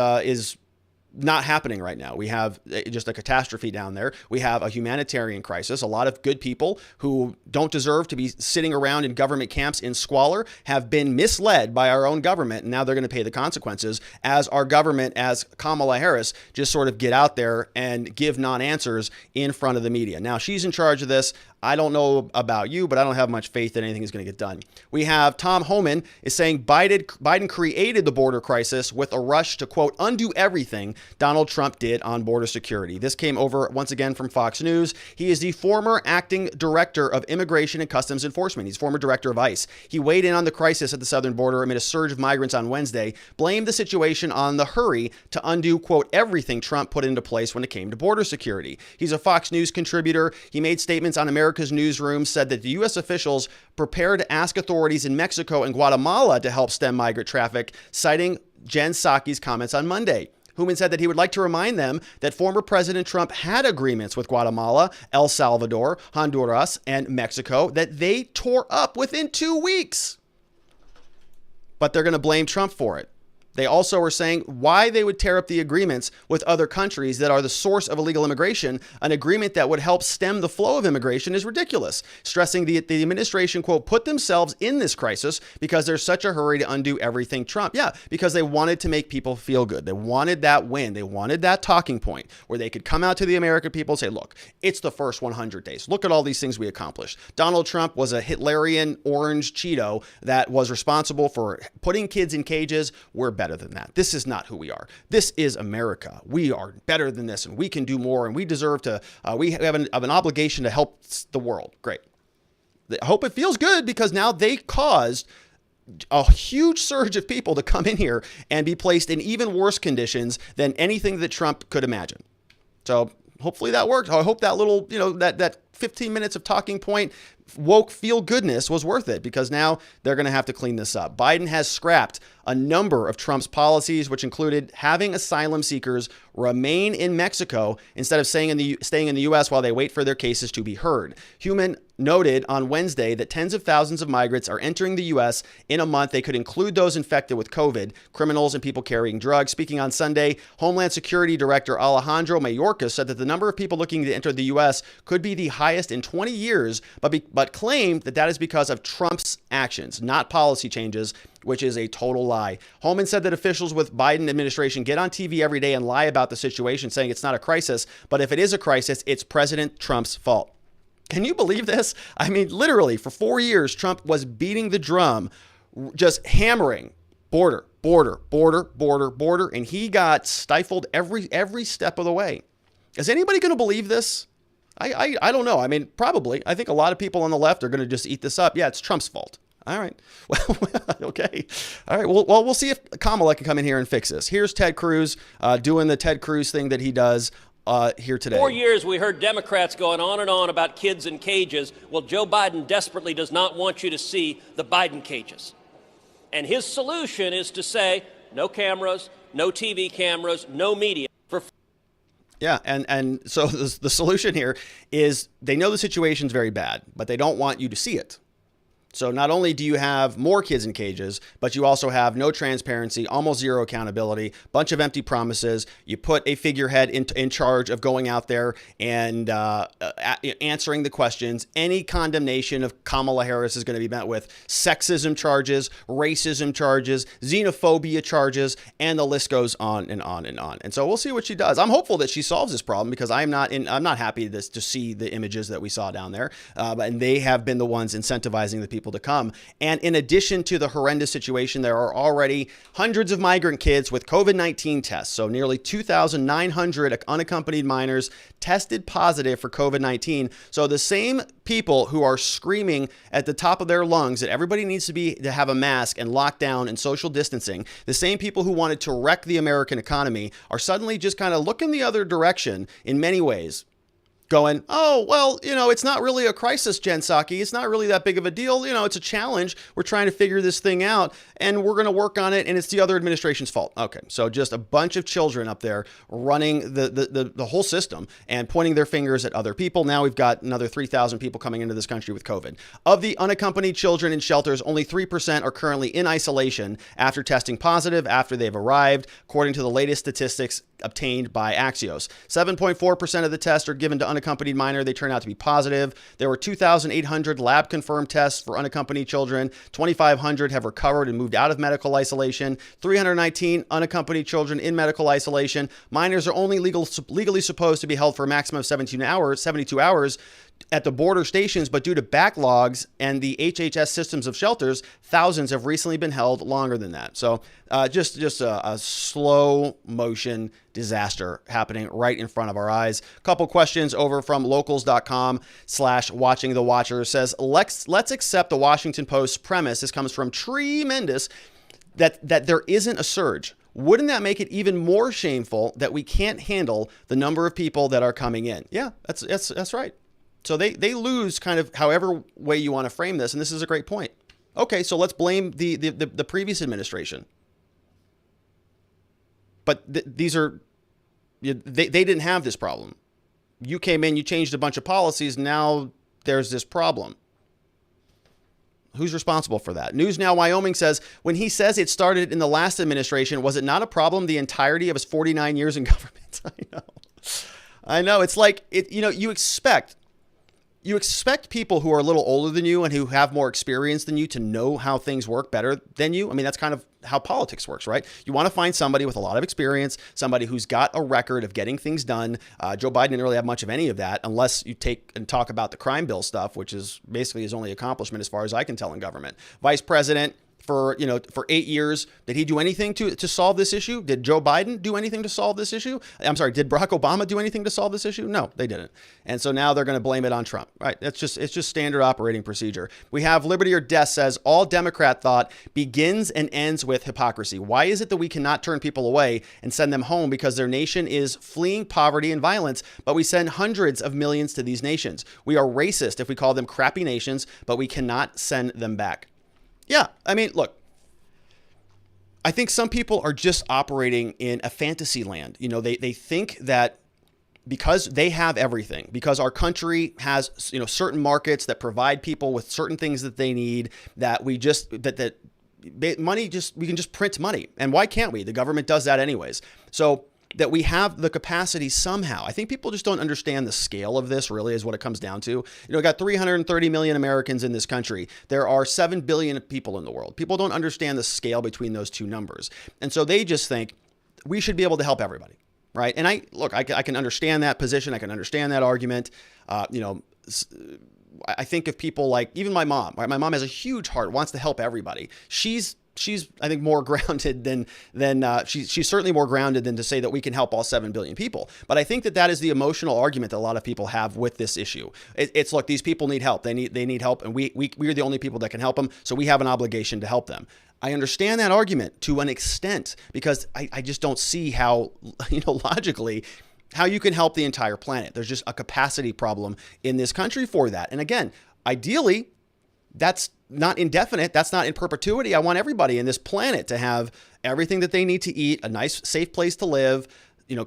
not happening right now. We have just a catastrophe down there. We have a humanitarian crisis. A lot of good people who don't deserve to be sitting around in government camps in squalor have been misled by our own government, and now they're going to pay the consequences as our government, as Kamala Harris, just sort of get out there and give non-answers in front of the media. Now, she's in charge of this. I don't know about you, but I don't have much faith that anything is going to get done. We have Tom Homan is saying Biden created the border crisis with a rush to, quote, undo everything Donald Trump did on border security. This came over once again from Fox News. He is the former acting director of Immigration and Customs Enforcement. He's former director of ICE. He weighed in on the crisis at the southern border amid a surge of migrants on Wednesday, blamed the situation on the hurry to undo, quote, everything Trump put into place when it came to border security. He's a Fox News contributor. He made statements on American America's newsroom said that the U.S. officials prepare to ask authorities in Mexico and Guatemala to help stem migrant traffic, citing Jen Psaki's comments on Monday. Hooman said that he would like to remind them that former President Trump had agreements with Guatemala, El Salvador, Honduras, and Mexico that they tore up within 2 weeks. But they're going to blame Trump for it. They also were saying why they would tear up the agreements with other countries that are the source of illegal immigration. An agreement that would help stem the flow of immigration is ridiculous, stressing the administration, quote, put themselves in this crisis because there's such a hurry to undo everything Trump. Yeah, because they wanted to make people feel good. They wanted that win. They wanted that talking point where they could come out to the American people and say, look, it's the first 100 days. Look at all these things we accomplished. Donald Trump was a Hitlerian orange Cheeto that was responsible for putting kids in cages. We're better than that. This is not who we are. This is America. We are better than this, and we can do more, and we deserve to, we have an obligation to help the world. Great. I hope it feels good because now they caused a huge surge of people to come in here and be placed in even worse conditions than anything that Trump could imagine. So hopefully that worked. I hope that little, that 15 minutes of talking point woke feel goodness was worth it because now they're going to have to clean this up. Biden has scrapped a number of Trump's policies, which included having asylum seekers remain in Mexico instead of staying in the U.S. while they wait for their cases to be heard. Hooman noted on Wednesday that tens of thousands of migrants are entering the U.S. in a month. They could include those infected with COVID, criminals, and people carrying drugs. Speaking on Sunday, Homeland Security Director Alejandro Mayorkas said that the number of people looking to enter the U.S. could be the highest in 20 years, but claimed that is because of Trump's actions, not policy changes, which is a total lie. Homan said that officials with Biden administration get on TV every day and lie about the situation, saying it's not a crisis, but if it is a crisis, it's President Trump's fault. Can you believe this? I mean, literally, for 4 years, Trump was beating the drum, just hammering border, and he got stifled every step of the way. Is anybody going to believe this? I don't know. I mean, probably. I think a lot of people on the left are going to just eat this up. Yeah, it's Trump's fault. All right. Well, okay. All right. Well, we'll see if Kamala can come in here and fix this. Here's Ted Cruz doing the Ted Cruz thing that he does here today. 4 years we heard Democrats going on and on about kids in cages. Well, Joe Biden desperately does not want you to see the Biden cages. And his solution is to say no cameras, no TV cameras, no media. Yeah, and so the solution here is they know the situation's very bad, but they don't want you to see it. So not only do you have more kids in cages, but you also have no transparency, almost zero accountability, bunch of empty promises. You put a figurehead in charge of going out there and answering the questions. Any condemnation of Kamala Harris is going to be met with sexism charges, racism charges, xenophobia charges, and the list goes on and on and on. And so we'll see what she does. I'm hopeful that she solves this problem because I'm not happy to see the images that we saw down there. And they have been the ones incentivizing the people to come. And in addition to the horrendous situation, there are already hundreds of migrant kids with COVID-19 tests. So nearly 2,900 unaccompanied minors tested positive for COVID-19. So the same people who are screaming at the top of their lungs that everybody needs to have a mask and lockdown and social distancing, the same people who wanted to wreck the American economy are suddenly just kind of looking the other direction in many ways. Going, oh, well, it's not really a crisis, Jen Psaki. It's not really that big of a deal. It's a challenge. We're trying to figure this thing out and we're going to work on it. And it's the other administration's fault. Okay. So just a bunch of children up there running the whole system and pointing their fingers at other people. Now we've got another 3,000 people coming into this country with COVID. Of the unaccompanied children in shelters, only 3% are currently in isolation after testing positive after they've arrived, according to the latest statistics obtained by Axios. 7.4% of the tests are given to unaccompanied minor. They turn out to be positive. There were 2,800 lab confirmed tests for unaccompanied children. 2,500 have recovered and moved out of medical isolation. 319 unaccompanied children in medical isolation. Minors are only legally supposed to be held for a maximum of 72 hours at the border stations, but due to backlogs and the HHS systems of shelters, thousands have recently been held longer than that. So just a slow motion disaster happening right in front of our eyes. A couple questions over from locals.com/watching the watchers says, let's accept the Washington Post's premise. This comes from Tremendous that there isn't a surge. Wouldn't that make it even more shameful that we can't handle the number of people that are coming in? Yeah, that's right. So they lose kind of however way you want to frame this. And this is a great point. Okay, so let's blame the previous administration. But these are, they didn't have this problem. You came in, you changed a bunch of policies. Now there's this problem. Who's responsible for that? News Now Wyoming says, when he says it started in the last administration, was it not a problem the entirety of his 49 years in government? I know. It's like, you expect people who are a little older than you and who have more experience than you to know how things work better than you. I mean, that's kind of how politics works, right? You want to find somebody with a lot of experience, somebody who's got a record of getting things done. Joe Biden didn't really have much of any of that, unless you take and talk about the crime bill stuff, which is basically his only accomplishment as far as I can tell in government. Vice president for 8 years. Did he do anything to solve this issue? Did Joe Biden do anything to solve this issue? I'm sorry, did Barack Obama do anything to solve this issue? No, they didn't. And so now they're going to blame it on Trump, right? It's just standard operating procedure. We have Liberty or Death says, all Democrat thought begins and ends with hypocrisy. Why is it that we cannot turn people away and send them home because their nation is fleeing poverty and violence, but we send hundreds of millions to these nations? We are racist if we call them crappy nations, but we cannot send them back. Yeah, I mean, look, I think some people are just operating in a fantasy land. They think that because they have everything, because our country has, certain markets that provide people with certain things that they need, that we can just print money. And why can't we? The government does that anyways. So that we have the capacity somehow. I think people just don't understand the scale of this, really, is what it comes down to. We got 330 million Americans in this country. There are 7 billion people in the world. People don't understand the scale between those two numbers. And so they just think we should be able to help everybody, right? And I can understand that position. I can understand that argument. I think of people like even my mom, right? My mom has a huge heart, wants to help everybody. She's I think more grounded than she's certainly more grounded than to say that we can help all 7 billion people. But I think that is the emotional argument that a lot of people have with this issue. It's look, these people need help. They need help, and we're the only people that can help them. So we have an obligation to help them. I understand that argument to an extent because I just don't see how, logically, how you can help the entire planet. There's just a capacity problem in this country for that. And again, ideally, that's not indefinite. That's not in perpetuity. I want everybody in this planet to have everything that they need to eat, a nice, safe place to live,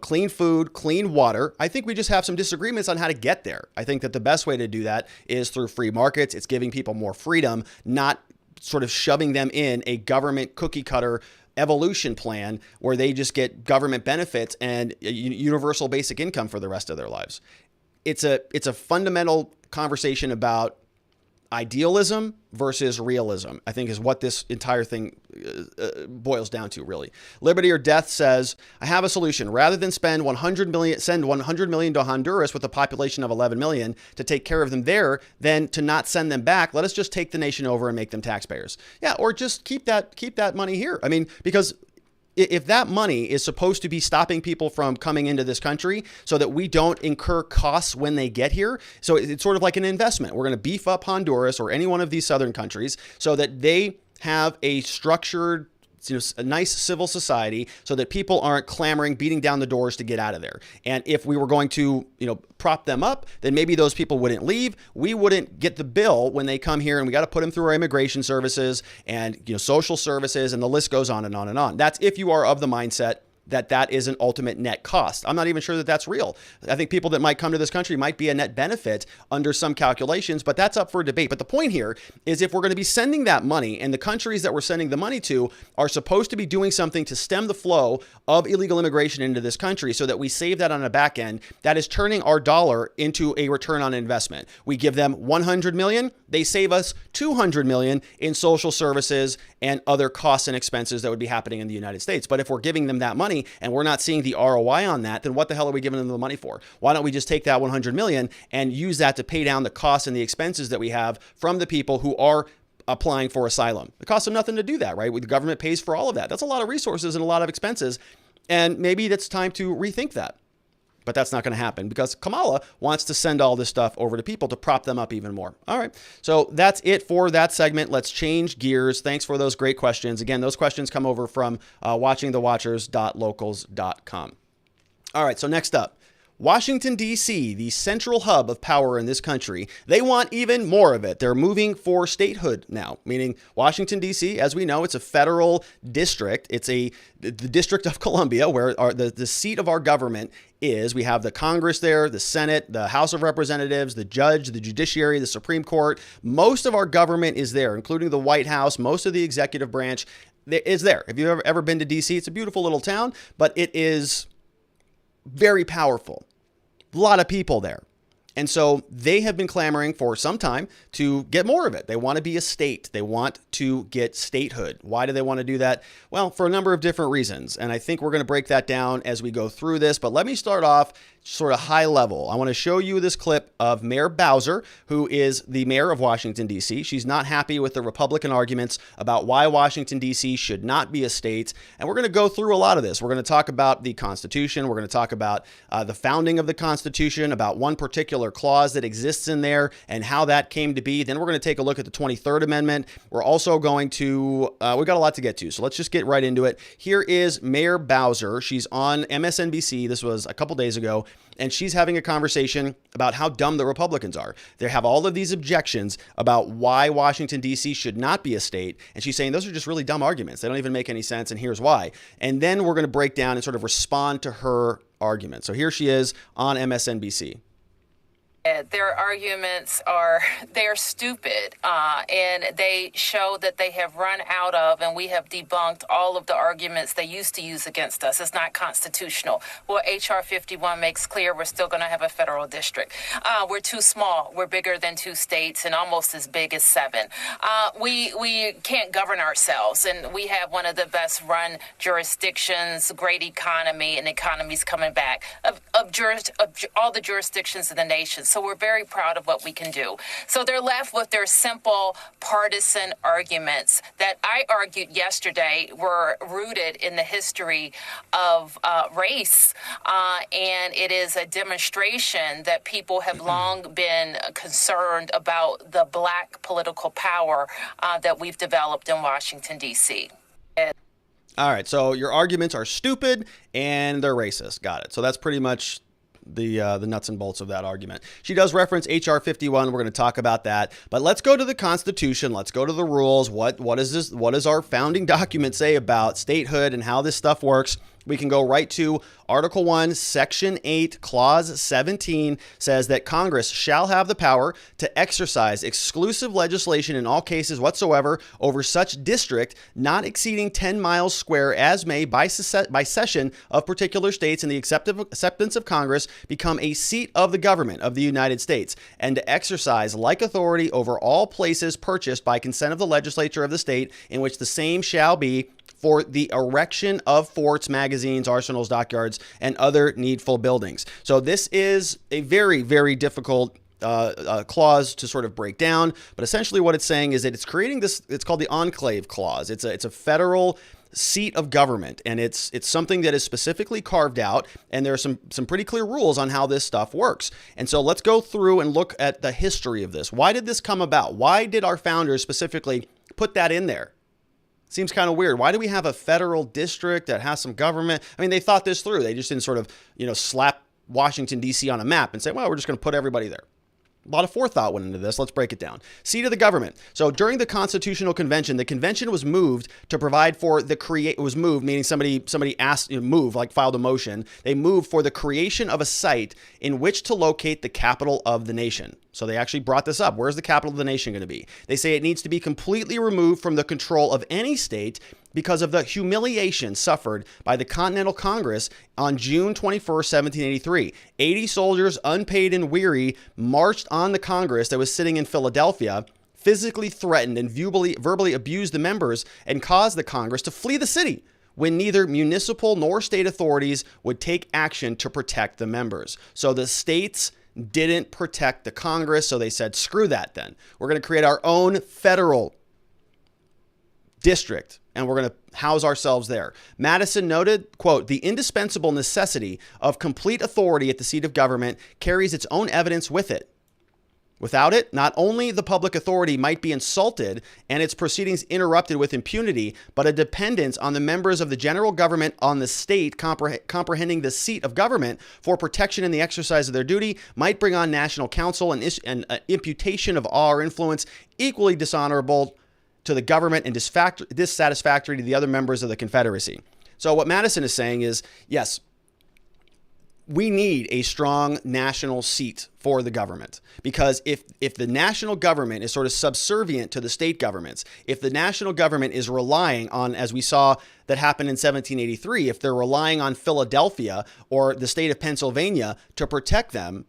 clean food, clean water. I think we just have some disagreements on how to get there. I think that the best way to do that is through free markets. It's giving people more freedom, not sort of shoving them in a government cookie cutter evolution plan where they just get government benefits and universal basic income for the rest of their lives. It's a fundamental conversation about idealism versus realism, I think, is what this entire thing boils down to, really. Liberty or Death says, I have a solution. Rather than send 100 million to Honduras with a population of 11 million to take care of them there, then to not send them back, let us just take the nation over and make them taxpayers. Yeah, or just keep that money here. I mean, because if that money is supposed to be stopping people from coming into this country so that we don't incur costs when they get here, so it's sort of like an investment. We're going to beef up Honduras or any one of these southern countries so that they have a structured, a nice civil society so that people aren't clamoring, beating down the doors to get out of there. And if we were going to, prop them up, then maybe those people wouldn't leave. We wouldn't get the bill when they come here, and we got to put them through our immigration services and, social services, and the list goes on and on and on. That's if you are of the mindset that is an ultimate net cost. I'm not even sure that that's real. I think people that might come to this country might be a net benefit under some calculations, but that's up for debate. But the point here is if we're going to be sending that money, and the countries that we're sending the money to are supposed to be doing something to stem the flow of illegal immigration into this country so that we save that on the back end, that is turning our dollar into a return on investment. We give them 100 million, they save us 200 million in social services and other costs and expenses that would be happening in the United States. But if we're giving them that money and we're not seeing the ROI on that, then what the hell are we giving them the money for? Why don't we just take that 100 million and use that to pay down the costs and the expenses that we have from the people who are applying for asylum? It costs them nothing to do that, right? The government pays for all of that. That's a lot of resources and a lot of expenses. And maybe it's time to rethink that. But that's not going to happen because Kamala wants to send all this stuff over to people to prop them up even more. All right. So that's it for that segment. Let's change gears. Thanks for those great questions. Again, those questions come over from watchingthewatchers.locals.com. All right. So next up, Washington, D.C., the central hub of power in this country, they want even more of it. They're moving for statehood now, meaning Washington, D.C., as we know, it's a federal district. It's the District of Columbia, where the seat of our government is. We have the Congress there, the Senate, the House of Representatives, the judge, the judiciary, the Supreme Court. Most of our government is there, including the White House. Most of the executive branch is there. If you've ever been to D.C., it's a beautiful little town, but it is very powerful. A lot of people there. And so they have been clamoring for some time to get more of it. They want to be a state. They want to get statehood. Why do they want to do that? Well, for a number of different reasons. And I think we're going to break that down as we go through this. But let me start off sort of high level. I want to show you this clip of Mayor Bowser, who is the mayor of Washington, D.C. She's not happy with the Republican arguments about why Washington, D.C. should not be a state. And we're going to go through a lot of this. We're going to talk about the Constitution. We're going to talk about the founding of the Constitution, about one particular clause that exists in there and how that came to be. Then we're going to take a look at the 23rd Amendment. We're also going to, we've got a lot to get to. So let's just get right into it. Here is Mayor Bowser. She's on MSNBC. This was a couple days ago. And she's having a conversation about how dumb the Republicans are. They have all of these objections about why Washington, D.C. should not be a state. And she's saying those are just really dumb arguments. They don't even make any sense. And here's why. And then we're going to break down and sort of respond to her argument. So here she is on MSNBC. Their arguments they're stupid, and they show that they have run out of, and we have debunked all of the arguments they used to use against us. It's not constitutional. Well, H.R. 51 makes clear we're still going to have a federal district. We're too small. We're bigger than 2 states and almost as big as 7. We can't govern ourselves, and we have one of the best run jurisdictions, great economy, and economy's coming back of all the jurisdictions in the nation. So we're very proud of what we can do. So they're left with their simple partisan arguments that I argued yesterday were rooted in the history of race. And it is a demonstration that people have long been concerned about the black political power that we've developed in Washington, D.C. All right. So your arguments are stupid and they're racist. Got it. So that's pretty much the nuts and bolts of that argument. She does reference H.R. 51. We're going to talk about that. But let's go to the Constitution. Let's go to the rules. What is this? What does our founding document say about statehood and how this stuff works? We can go right to Article 1, Section 8, Clause 17 says that Congress shall have the power to exercise exclusive legislation in all cases whatsoever over such district not exceeding 10 miles square as may by session of particular states in the acceptance of Congress become a seat of the government of the United States, and to exercise like authority over all places purchased by consent of the legislature of the state in which the same shall be for the erection of forts, magazines, arsenals, dockyards, and other needful buildings. So this is a very, very difficult clause to sort of break down. But essentially what it's saying is that it's creating this, it's called the enclave clause. It's a federal seat of government, and it's something that is specifically carved out, and there are some pretty clear rules on how this stuff works. And so let's go through and look at the history of this. Why did this come about? Why did our founders specifically put that in there? Seems kind of weird. Why do we have a federal district that has some government? I mean, they thought this through. They just didn't sort of, slap Washington, D.C. on a map and say, well, we're just going to put everybody there. A lot of forethought went into this. Let's break it down. Seat of the government. So during the Constitutional Convention, the convention was moved to provide for the it was moved, meaning somebody asked, move, like filed a motion. They moved for the creation of a site in which to locate the capital of the nation. So they actually brought this up. Where's the capital of the nation going to be? They say it needs to be completely removed from the control of any state because of the humiliation suffered by the Continental Congress on June 21st, 1783. 80 soldiers, unpaid and weary, marched on the Congress that was sitting in Philadelphia, physically threatened and verbally abused the members, and caused the Congress to flee the city when neither municipal nor state authorities would take action to protect the members. So the states didn't protect the Congress, so they said, screw that then. We're going to create our own federal district, and we're going to house ourselves there. Madison noted, quote, the indispensable necessity of complete authority at the seat of government carries its own evidence with it. Without it, not only the public authority might be insulted and its proceedings interrupted with impunity, but a dependence on the members of the general government on the state comprehending the seat of government for protection in the exercise of their duty might bring on national counsel and imputation of awe or influence equally dishonorable to the government and dissatisfactory to the other members of the Confederacy. So what Madison is saying is, yes, we need a strong national seat for the government, because if the national government is sort of subservient to the state governments, if the national government is relying on, as we saw that happened in 1783, if they're relying on Philadelphia or the state of Pennsylvania to protect them,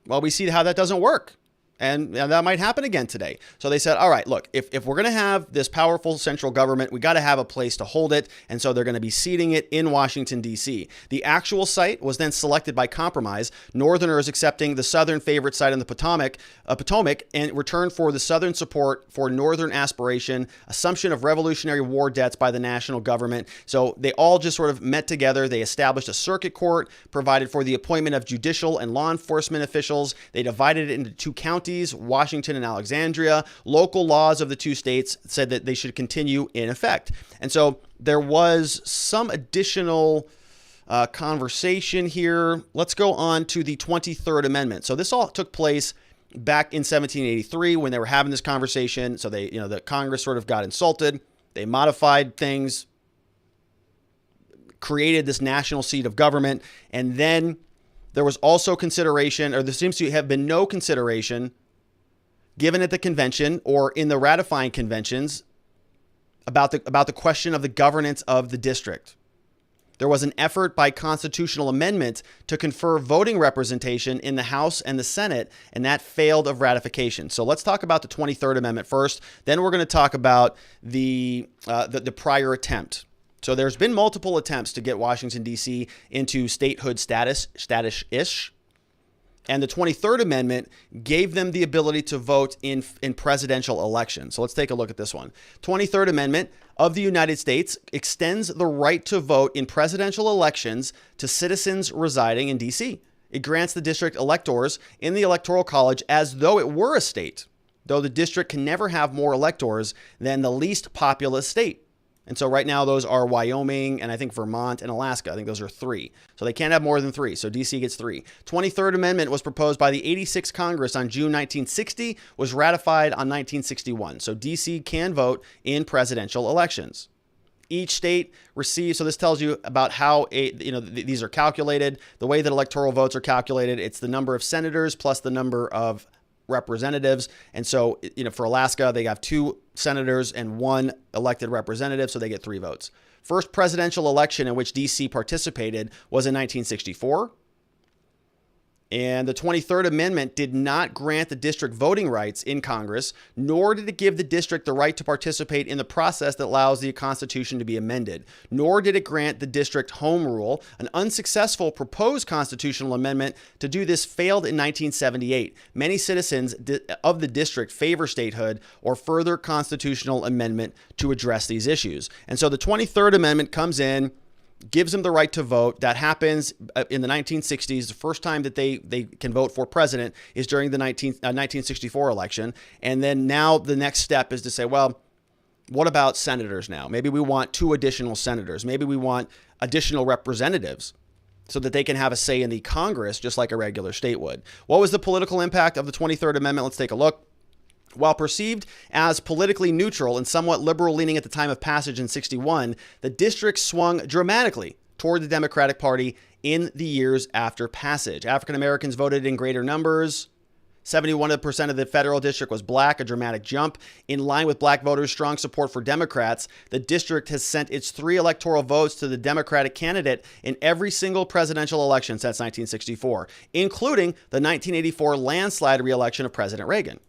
well, we see how that doesn't work. And that might happen again today. So they said, all right, look, if we're going to have this powerful central government, we got to have a place to hold it. And so they're going to be seating it in Washington, D.C. The actual site was then selected by compromise, Northerners accepting the southern favorite site in the Potomac, in return for the southern support for Northern aspiration, assumption of Revolutionary War debts by the national government. So they all just sort of met together. They established a circuit court, provided for the appointment of judicial and law enforcement officials. They divided it into two counties, Washington and Alexandria. Local laws of the two states said that they should continue in effect. And so there was some additional conversation here. Let's go on to the 23rd Amendment. So this all took place back in 1783 when they were having this conversation. So they, the Congress sort of got insulted. They modified things, created this national seat of government, and then there was also consideration, or there seems to have been no consideration given at the convention or in the ratifying conventions about the question of the governance of the district. There was an effort by constitutional amendment to confer voting representation in the House and the Senate, and that failed of ratification. So let's talk about the 23rd Amendment first. Then we're going to talk about the prior attempt. So there's been multiple attempts to get Washington, D.C. into statehood status-ish. And the 23rd Amendment gave them the ability to vote in presidential elections. So let's take a look at this one. 23rd Amendment of the United States extends the right to vote in presidential elections to citizens residing in D.C. It grants the district electors in the Electoral College as though it were a state, though the district can never have more electors than the least populous state. And so right now those are Wyoming and I think Vermont and Alaska. I think those are 3. So they can't have more than 3. So DC gets 3. 23rd Amendment was proposed by the 86th Congress on June 1960, was ratified on 1961. So DC can vote in presidential elections. Each state receives, so this tells you about how these are calculated. The way that electoral votes are calculated, it's the number of senators plus the number of representatives. And so, for Alaska, they have 2 senators and 1 elected representative, so they get 3 votes. First presidential election in which DC participated was in 1964. And the 23rd Amendment did not grant the district voting rights in Congress, nor did it give the district the right to participate in the process that allows the Constitution to be amended, nor did it grant the district home rule. An unsuccessful proposed constitutional amendment to do this failed in 1978. Many citizens of the district favor statehood or further constitutional amendment to address these issues. And so the 23rd Amendment comes in, gives them the right to vote. That happens in the 1960s. The first time that they can vote for president is during the 1964 election. And then now the next step is to say, well, what about senators now? Maybe we want 2 additional senators. Maybe we want additional representatives so that they can have a say in the Congress just like a regular state would. What was the political impact of the 23rd Amendment? Let's take a look. While perceived as politically neutral and somewhat liberal leaning at the time of passage in 61, the district swung dramatically toward the Democratic Party in the years after passage. African Americans voted in greater numbers. 71% of the federal district was black, a dramatic jump. In line with black voters' strong support for Democrats, the district has sent its 3 electoral votes to the Democratic candidate in every single presidential election since 1964, including the 1984 landslide re-election of President Reagan,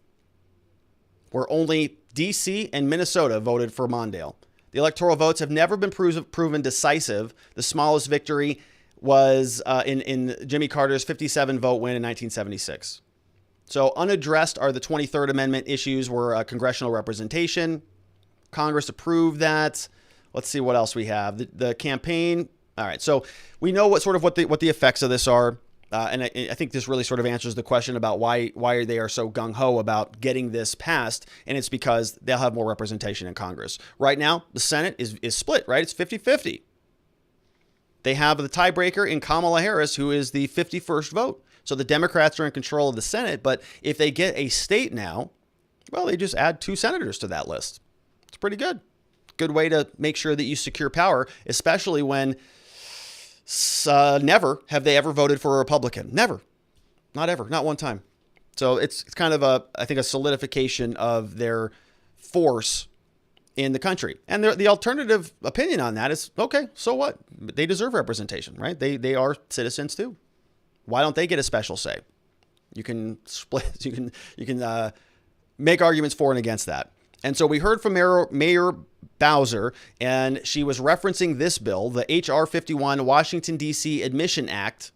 where only D.C. and Minnesota voted for Mondale. The electoral votes have never been proven decisive. The smallest victory was in Jimmy Carter's 57-vote win in 1976. So unaddressed are the 23rd Amendment issues were congressional representation. Congress approved that. Let's see what else we have. The campaign. All right, so we know what the effects of this are. and I think this really sort of answers the question about why they are so gung-ho about getting this passed, and it's because they'll have more representation in Congress. Right now, the Senate is split, right? It's 50-50. They have the tiebreaker in Kamala Harris, who is the 51st vote. So the Democrats are in control of the Senate, but if they get a state now, well, they just add 2 senators to that list. It's pretty good. Good way to make sure that you secure power, especially when never have they ever voted for a Republican. Never. Not ever. Not one time. So it's kind of I think a solidification of their force in the country. And the alternative opinion on that is, okay, so what? They deserve representation, right? They are citizens too. Why don't they get a special say? You can split. You can make arguments for and against that. And so we heard from Mayor Bowser, and she was referencing this bill, the H.R. 51 Washington, D.C. Admission Act.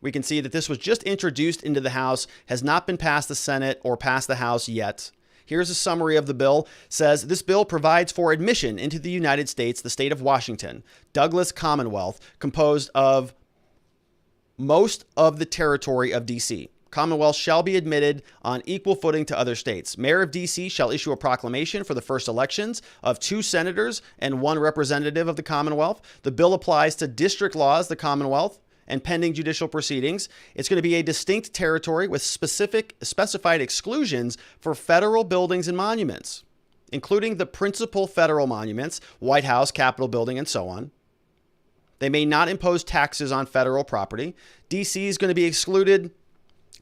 We can see that this was just introduced into the House, has not been passed the Senate or passed the House yet. Here's a summary of the bill. It says, this bill provides for admission into the United States, the state of Washington, Douglas Commonwealth, composed of most of the territory of D.C. Commonwealth shall be admitted on equal footing to other states. Mayor of D.C. shall issue a proclamation for the first elections of 2 senators and 1 representative of the Commonwealth. The bill applies to district laws, the Commonwealth, and pending judicial proceedings. It's going to be a distinct territory with specified exclusions for federal buildings and monuments, including the principal federal monuments, White House, Capitol Building, and so on. They may not impose taxes on federal property. D.C. is going to be excluded.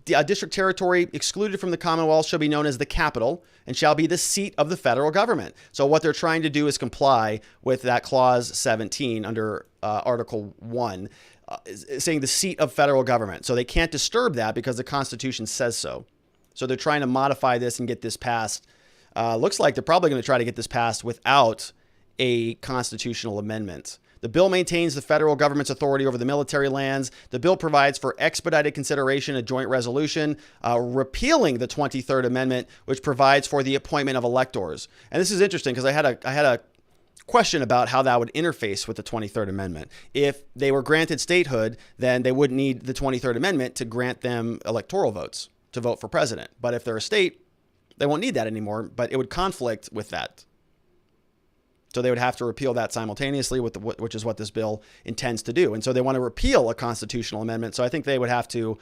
The district territory excluded from the Commonwealth shall be known as the capital and shall be the seat of the federal government. So what they're trying to do is comply with that clause 17 under Article 1, saying the seat of federal government. So they can't disturb that because the Constitution says so. So they're trying to modify this and get this passed. Looks like they're probably going to try to get this passed without a constitutional amendment. The bill maintains the federal government's authority over the military lands. The bill provides for expedited consideration, a joint resolution, repealing the 23rd Amendment, which provides for the appointment of electors. And this is interesting because I had a question about how that would interface with the 23rd Amendment. If they were granted statehood, then they wouldn't need the 23rd Amendment to grant them electoral votes to vote for president. But if they're a state, they won't need that anymore, but it would conflict with that. So they would have to repeal that simultaneously, which is what this bill intends to do. And so they want to repeal a constitutional amendment. So I think they would have to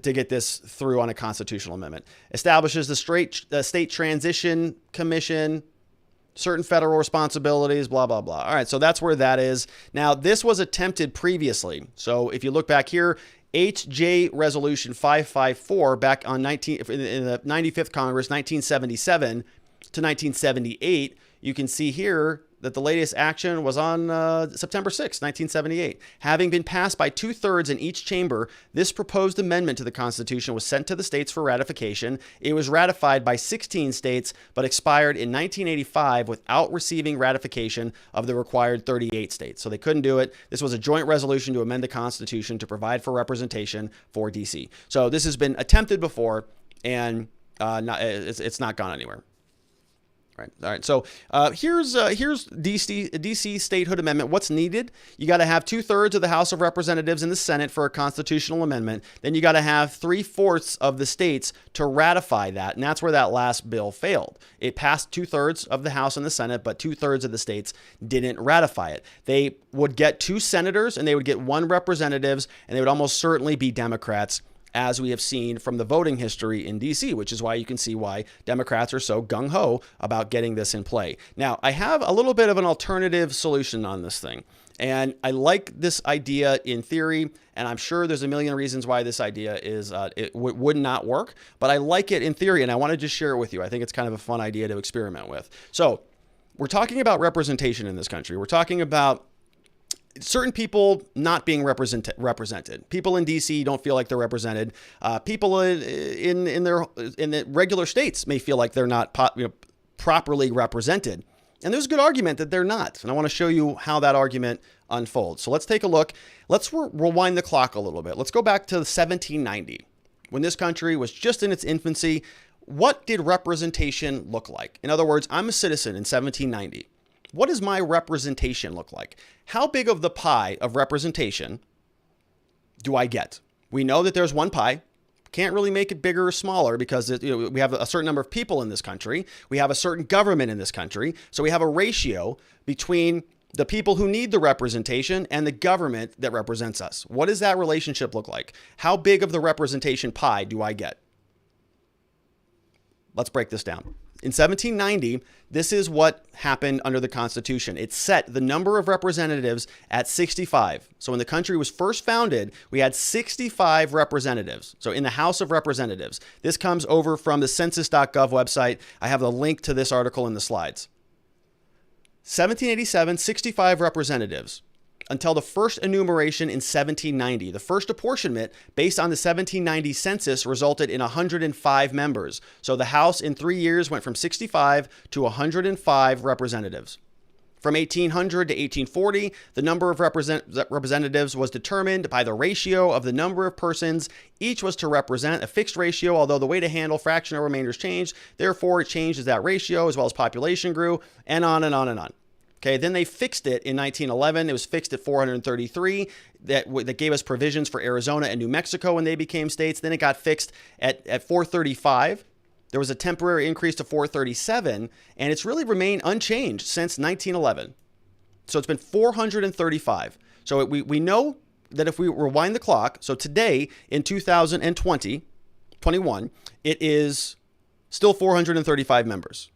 get this through on a constitutional amendment. Establishes the State Transition Commission, certain federal responsibilities, blah, blah, blah. All right, so that's where that is. Now, this was attempted previously. So if you look back here, HJ Resolution 554 back on in the 95th Congress, 1977 to 1978, you can see here that the latest action was on September 6, 1978. Having been passed by 2/3 in each chamber, this proposed amendment to the Constitution was sent to the states for ratification. It was ratified by 16 states, but expired in 1985 without receiving ratification of the required 38 states. So they couldn't do it. This was a joint resolution to amend the Constitution to provide for representation for D.C. So this has been attempted before, and it's not gone anywhere. Right. All right. So here's DC statehood amendment. What's needed? You got to have 2/3 of the House of Representatives in the Senate for a constitutional amendment. Then you got to have 3/4 of the states to ratify that. And that's where that last bill failed. It passed 2/3 of the House and the Senate, but 2/3 of the states didn't ratify it. They would get 2 senators and they would get 1 representatives, and they would almost certainly be Democrats, as we have seen from the voting history in D.C., which is why you can see why Democrats are so gung-ho about getting this in play. Now, I have a little bit of an alternative solution on this thing, and I like this idea in theory, and I'm sure there's a million reasons why this idea is would not work, but I like it in theory, and I want to just share it with you. I think it's kind of a fun idea to experiment with. So we're talking about representation in this country. We're talking about certain people not being represented. People in D.C. don't feel like they're represented. People in the regular states may feel like they're not properly represented. And there's a good argument that they're not. And I want to show you how that argument unfolds. So let's take a look. Let's rewind the clock a little bit. Let's go back to 1790, when this country was just in its infancy. What did representation look like? In other words, I'm a citizen in 1790. What does my representation look like? How big of the pie of representation do I get? We know that there's one pie. Can't really make it bigger or smaller because we have a certain number of people in this country. We have a certain government in this country. So we have a ratio between the people who need the representation and the government that represents us. What does that relationship look like? How big of the representation pie do I get? Let's break this down. In 1790, this is what happened under the Constitution. It set the number of representatives at 65. So when the country was first founded, we had 65 representatives. So in the House of Representatives. This comes over from the census.gov website. I have the link to this article in the slides. 1787, 65 representatives until the first enumeration in 1790. The first apportionment based on the 1790 census resulted in 105 members. So the House in 3 years went from 65 to 105 representatives. From 1800 to 1840, the number of representatives was determined by the ratio of the number of persons each was to represent, a fixed ratio, although the way to handle fractional remainders changed. Therefore, it changed as that ratio as well as population grew, and on and on and on. Okay, then they fixed it in 1911. It was fixed at 433. That gave us provisions for Arizona and New Mexico when they became states. Then it got fixed at 435. There was a temporary increase to 437, and it's really remained unchanged since 1911. So it's been 435. So we know that if we rewind the clock, so today in 2021, it is still 435 members.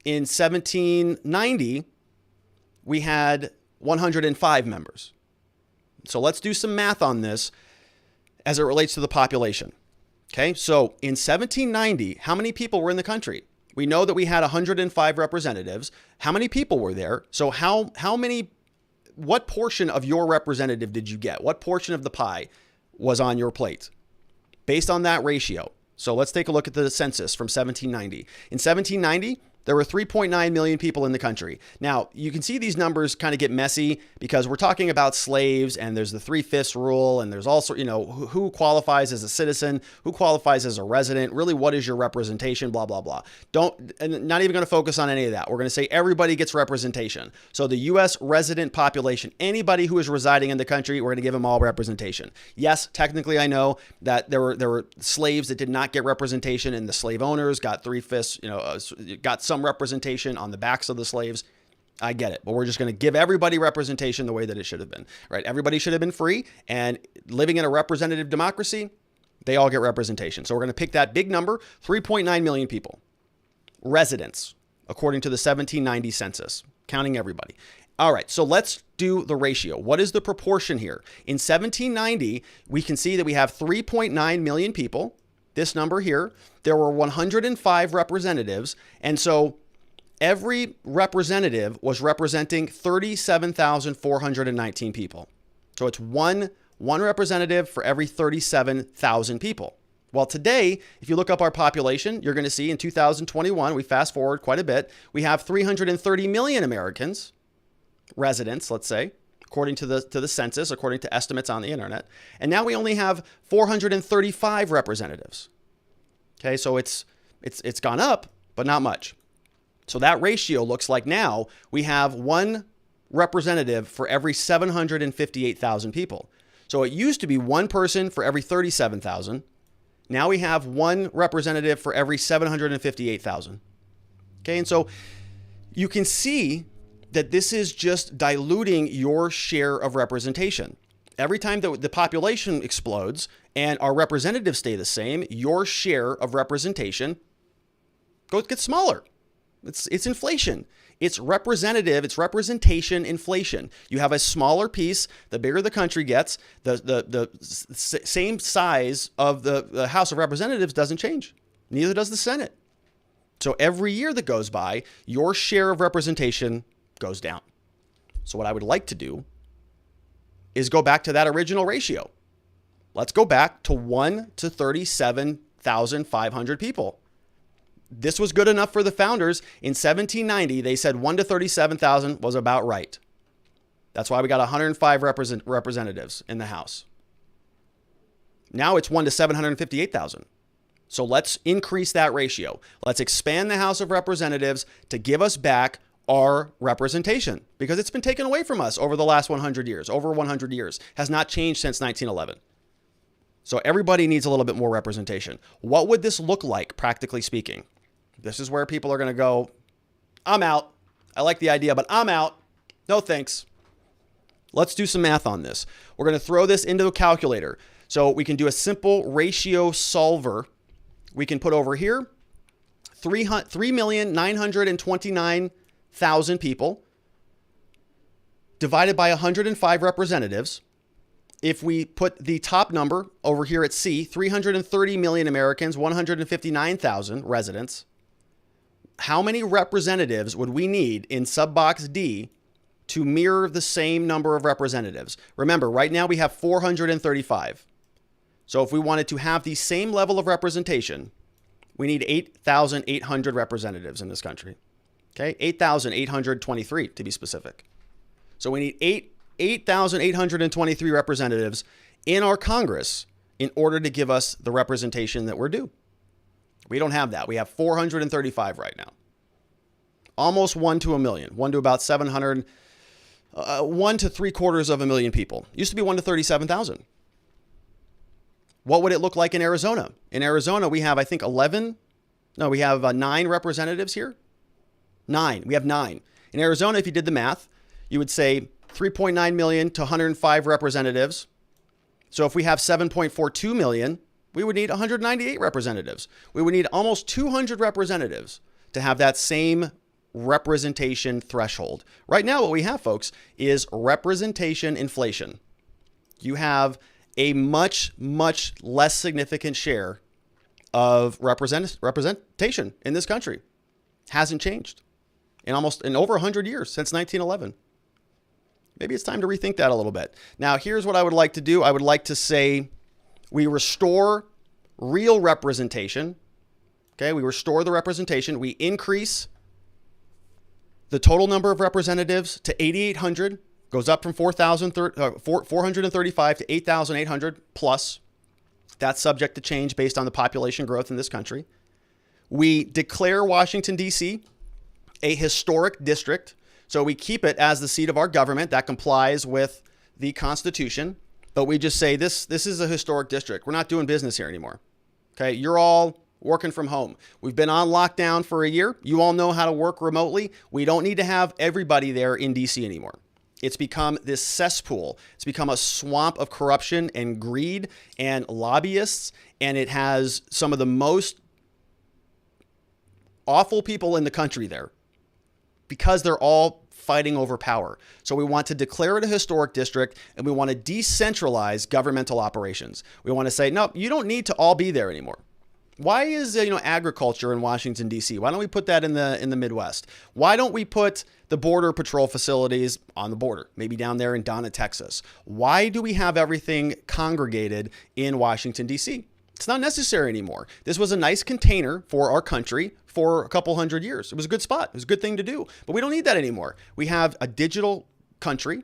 In 1790, we had 105 members. So let's do some math on this as it relates to the population. Okay, so in 1790, how many people were in the country? We know that we had 105 representatives. How many people were there? So what portion of your representative did you get? What portion of the pie was on your plate based on that ratio? So let's take a look at the census from 1790. In 1790, there were 3.9 million people in the country. Now, you can see these numbers kind of get messy because we're talking about slaves and there's the 3/5 rule and there's also, who qualifies as a citizen, who qualifies as a resident, really what is your representation, blah, blah, blah. Not even going to focus on any of that. We're going to say everybody gets representation. So the U.S. resident population, anybody who is residing in the country, we're going to give them all representation. Yes, technically I know that there were slaves that did not get representation and the slave owners got 3/5, got some representation on the backs of the slaves. I get it, but we're just going to give everybody representation the way that it should have been, right? Everybody should have been free, and living in a representative democracy, they all get representation. So we're going to pick that big number, 3.9 million people. Residents, according to the 1790 census, counting everybody. All right, so let's do the ratio. What is the proportion here? In 1790, we can see that we have 3.9 million people. This number here, there were 105 representatives. And so every representative was representing 37,419 people. So it's one representative for every 37,000 people. Well, today, if you look up our population, you're going to see in 2021, we fast forward quite a bit, we have 330 million Americans, residents, let's say, according to the census, according to estimates on the internet. And now we only have 435 representatives. Okay, so it's gone up, but not much. So that ratio looks like now we have one representative for every 758,000 people. So it used to be one person for every 37,000. Now we have one representative for every 758,000. Okay, and so you can see that this is just diluting your share of representation. Every time that the population explodes and our representatives stay the same, your share of representation gets smaller. It's inflation. It's representation inflation. You have a smaller piece, the bigger the country gets, the same size of the House of Representatives doesn't change. Neither does the Senate. So every year that goes by, your share of representation goes down. So what I would like to do is go back to that original ratio. Let's go back to 1 to 37,500 people. This was good enough for the founders. In 1790, they said 1 to 37,000 was about right. That's why we got 105 representatives in the House. Now it's 1 to 758,000. So let's increase that ratio. Let's expand the House of Representatives to give us back our representation, because it's been taken away from us over the last 100 years, over 100 years, has not changed since 1911. So everybody needs a little bit more representation. What would this look like, practically speaking? This is where people are going to go, I'm out. I like the idea, but I'm out. No thanks. Let's do some math on this. We're going to throw this into a calculator. So we can do a simple ratio solver. We can put over here 3,929,000 people divided by 105 representatives. If we put the top number over here at C, 330 million Americans, 159,000 residents, how many representatives would we need in subbox D to mirror the same number of representatives? Remember, right now we have 435. So if we wanted to have the same level of representation, we need 8,800 representatives in this country. Okay, 8,823 to be specific. So we need 8,823 representatives in our Congress in order to give us the representation that we're due. We don't have that. We have 435 right now. Almost 1 to a million. 1 to about 700. 1 to 3/4 million people. Used to be 1 to 37,000. What would it look like in Arizona? In Arizona, we have, I think, 11. No, we have 9 representatives here. 9. We have 9. In Arizona, if you did the math, you would say 3.9 million to 105 representatives. So if we have 7.42 million, we would need 198 representatives. We would need almost 200 representatives to have that same representation threshold. Right now, what we have, folks, is representation inflation. You have a much, much less significant share of representation in this country. Hasn't changed in over 100 years, since 1911. Maybe it's time to rethink that a little bit. Now, here's what I would like to do. I would like to say we restore real representation. Okay, we restore the representation. We increase the total number of representatives to 8,800, goes up from 435 to 8,800 plus. That's subject to change based on the population growth in this country. We declare Washington, D.C. a historic district. So we keep it as the seat of our government. That complies with the Constitution. But we just say this is a historic district. We're not doing business here anymore. Okay, you're all working from home. We've been on lockdown for a year. You all know how to work remotely. We don't need to have everybody there in D.C. anymore. It's become this cesspool. It's become a swamp of corruption and greed and lobbyists. And it has some of the most awful people in the country there because they're all fighting over power. So we want to declare it a historic district, and we want to decentralize governmental operations. We want to say, no, you don't need to all be there anymore. Why is agriculture in Washington, D.C.? Why don't we put that in the Midwest? Why don't we put the Border Patrol facilities on the border, maybe down there in Donna, Texas? Why do we have everything congregated in Washington, D.C.? It's not necessary anymore. This was a nice container for our country for a couple hundred years. It was a good spot. It was a good thing to do. But we don't need that anymore. We have a digital country.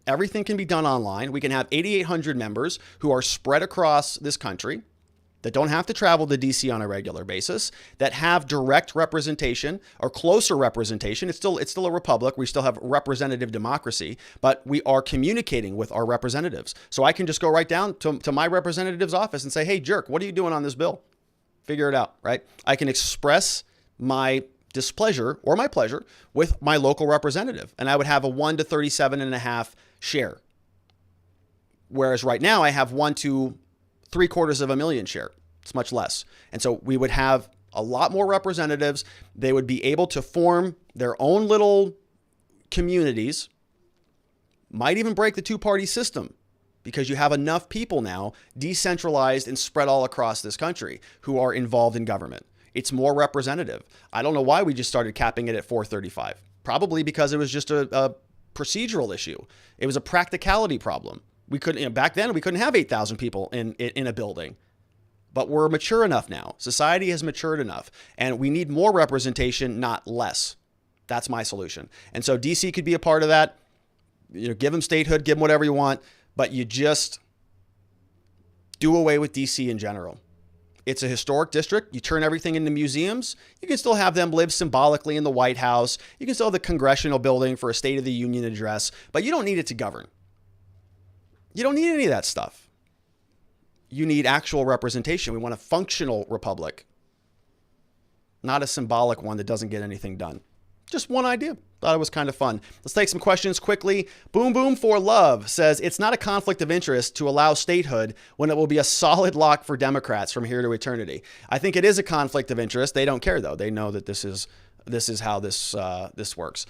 Everything can be done online. We can have 8,800 members who are spread across this country that don't have to travel to DC on a regular basis, that have direct representation or closer representation. It's still a republic. We still have representative democracy, but we are communicating with our representatives. So I can just go right down to my representative's office and say, hey, jerk, what are you doing on this bill? Figure it out, right? I can express my displeasure or my pleasure with my local representative, and I would have a 1 to 37.5 share. Whereas right now I have 1 to 3/4 million share. It's much less. And so we would have a lot more representatives. They would be able to form their own little communities, might even break the two-party system because you have enough people now decentralized and spread all across this country who are involved in government. It's more representative. I don't know why we just started capping it at 435. Probably because it was just a procedural issue. It was a practicality problem. We couldn't, back then we couldn't have 8,000 people in a building, but we're mature enough now. Society has matured enough, and we need more representation, not less. That's my solution. And so DC could be a part of that. Give them statehood, give them whatever you want, but you just do away with DC in general. It's a historic district. You turn everything into museums. You can still have them live symbolically in the White House. You can still have the congressional building for a State of the Union address, but you don't need it to govern. You don't need any of that stuff. You need actual representation. We want a functional republic, not a symbolic one that doesn't get anything done. Just one idea. Thought it was kind of fun. Let's take some questions quickly. Boom Boom for Love says, it's not a conflict of interest to allow statehood when it will be a solid lock for Democrats from here to eternity. I think it is a conflict of interest. They don't care, though. They know that this is how this works.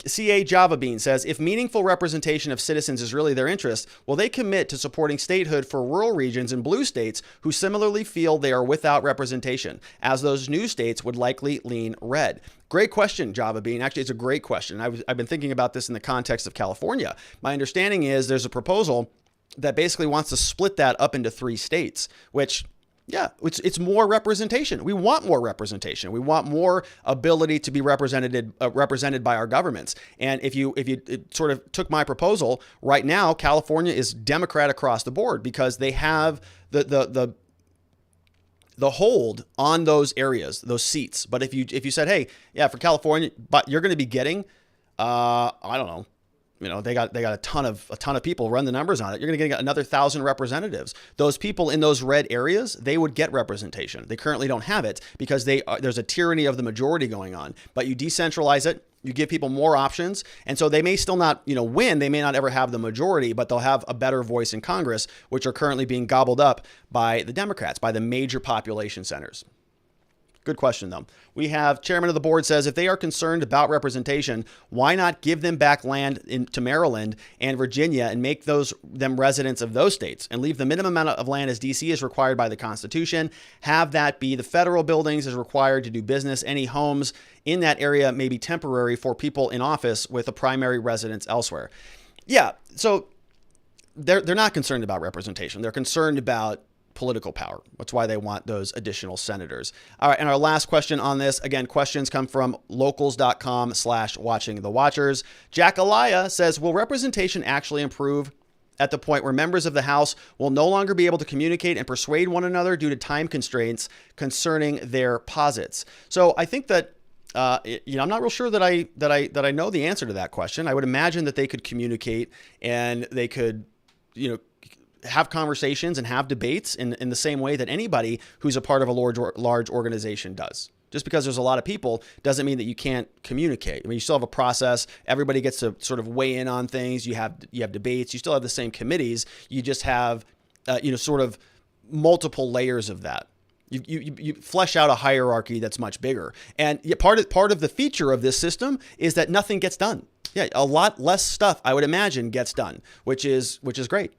CA Java Bean says, if meaningful representation of citizens is really their interest, will they commit to supporting statehood for rural regions and blue states who similarly feel they are without representation, as those new states would likely lean red? Great question, Java Bean. Actually, it's a great question. I've been thinking about this in the context of California. My understanding is there's a proposal that basically wants to split that up into 3 states, which... yeah, it's more representation. We want more representation. We want more ability to be represented by our governments. And if you sort of took my proposal right now, California is Democrat across the board because they have the hold on those areas, those seats. But if you said, hey, yeah, for California, but you're going to be getting, I don't know. They got a ton of people run the numbers on it. You're going to get another 1,000 representatives. Those people in those red areas, they would get representation. They currently don't have it because there's a tyranny of the majority going on. But you decentralize it, you give people more options, and so they may still not, win. They may not ever have the majority, but they'll have a better voice in Congress, which are currently being gobbled up by the Democrats, by the major population centers. Good question, though. We have Chairman of the Board says, if they are concerned about representation, why not give them back land to Maryland and Virginia and make them residents of those states and leave the minimum amount of land as D.C. is required by the Constitution? Have that be the federal buildings as required to do business. Any homes in that area may be temporary for people in office with a primary residence elsewhere. Yeah, so they're not concerned about representation. They're concerned about political power. That's why they want those additional senators. All right. And our last question on this, again, questions come from locals.com/watchingthewatchers. Jack Alaya says, will representation actually improve at the point where members of the House will no longer be able to communicate and persuade one another due to time constraints concerning their posits? So I think that I'm not real sure that I know the answer to that question. I would imagine that they could communicate and they could, have conversations and have debates in the same way that anybody who's a part of a large organization does. Just because there's a lot of people doesn't mean that you can't communicate. I mean, you still have a process. Everybody gets to sort of weigh in on things. You have debates. You still have the same committees. You just have, sort of multiple layers of that. You flesh out a hierarchy that's much bigger. And part of the feature of this system is that nothing gets done. Yeah, a lot less stuff, I would imagine, gets done, which is great.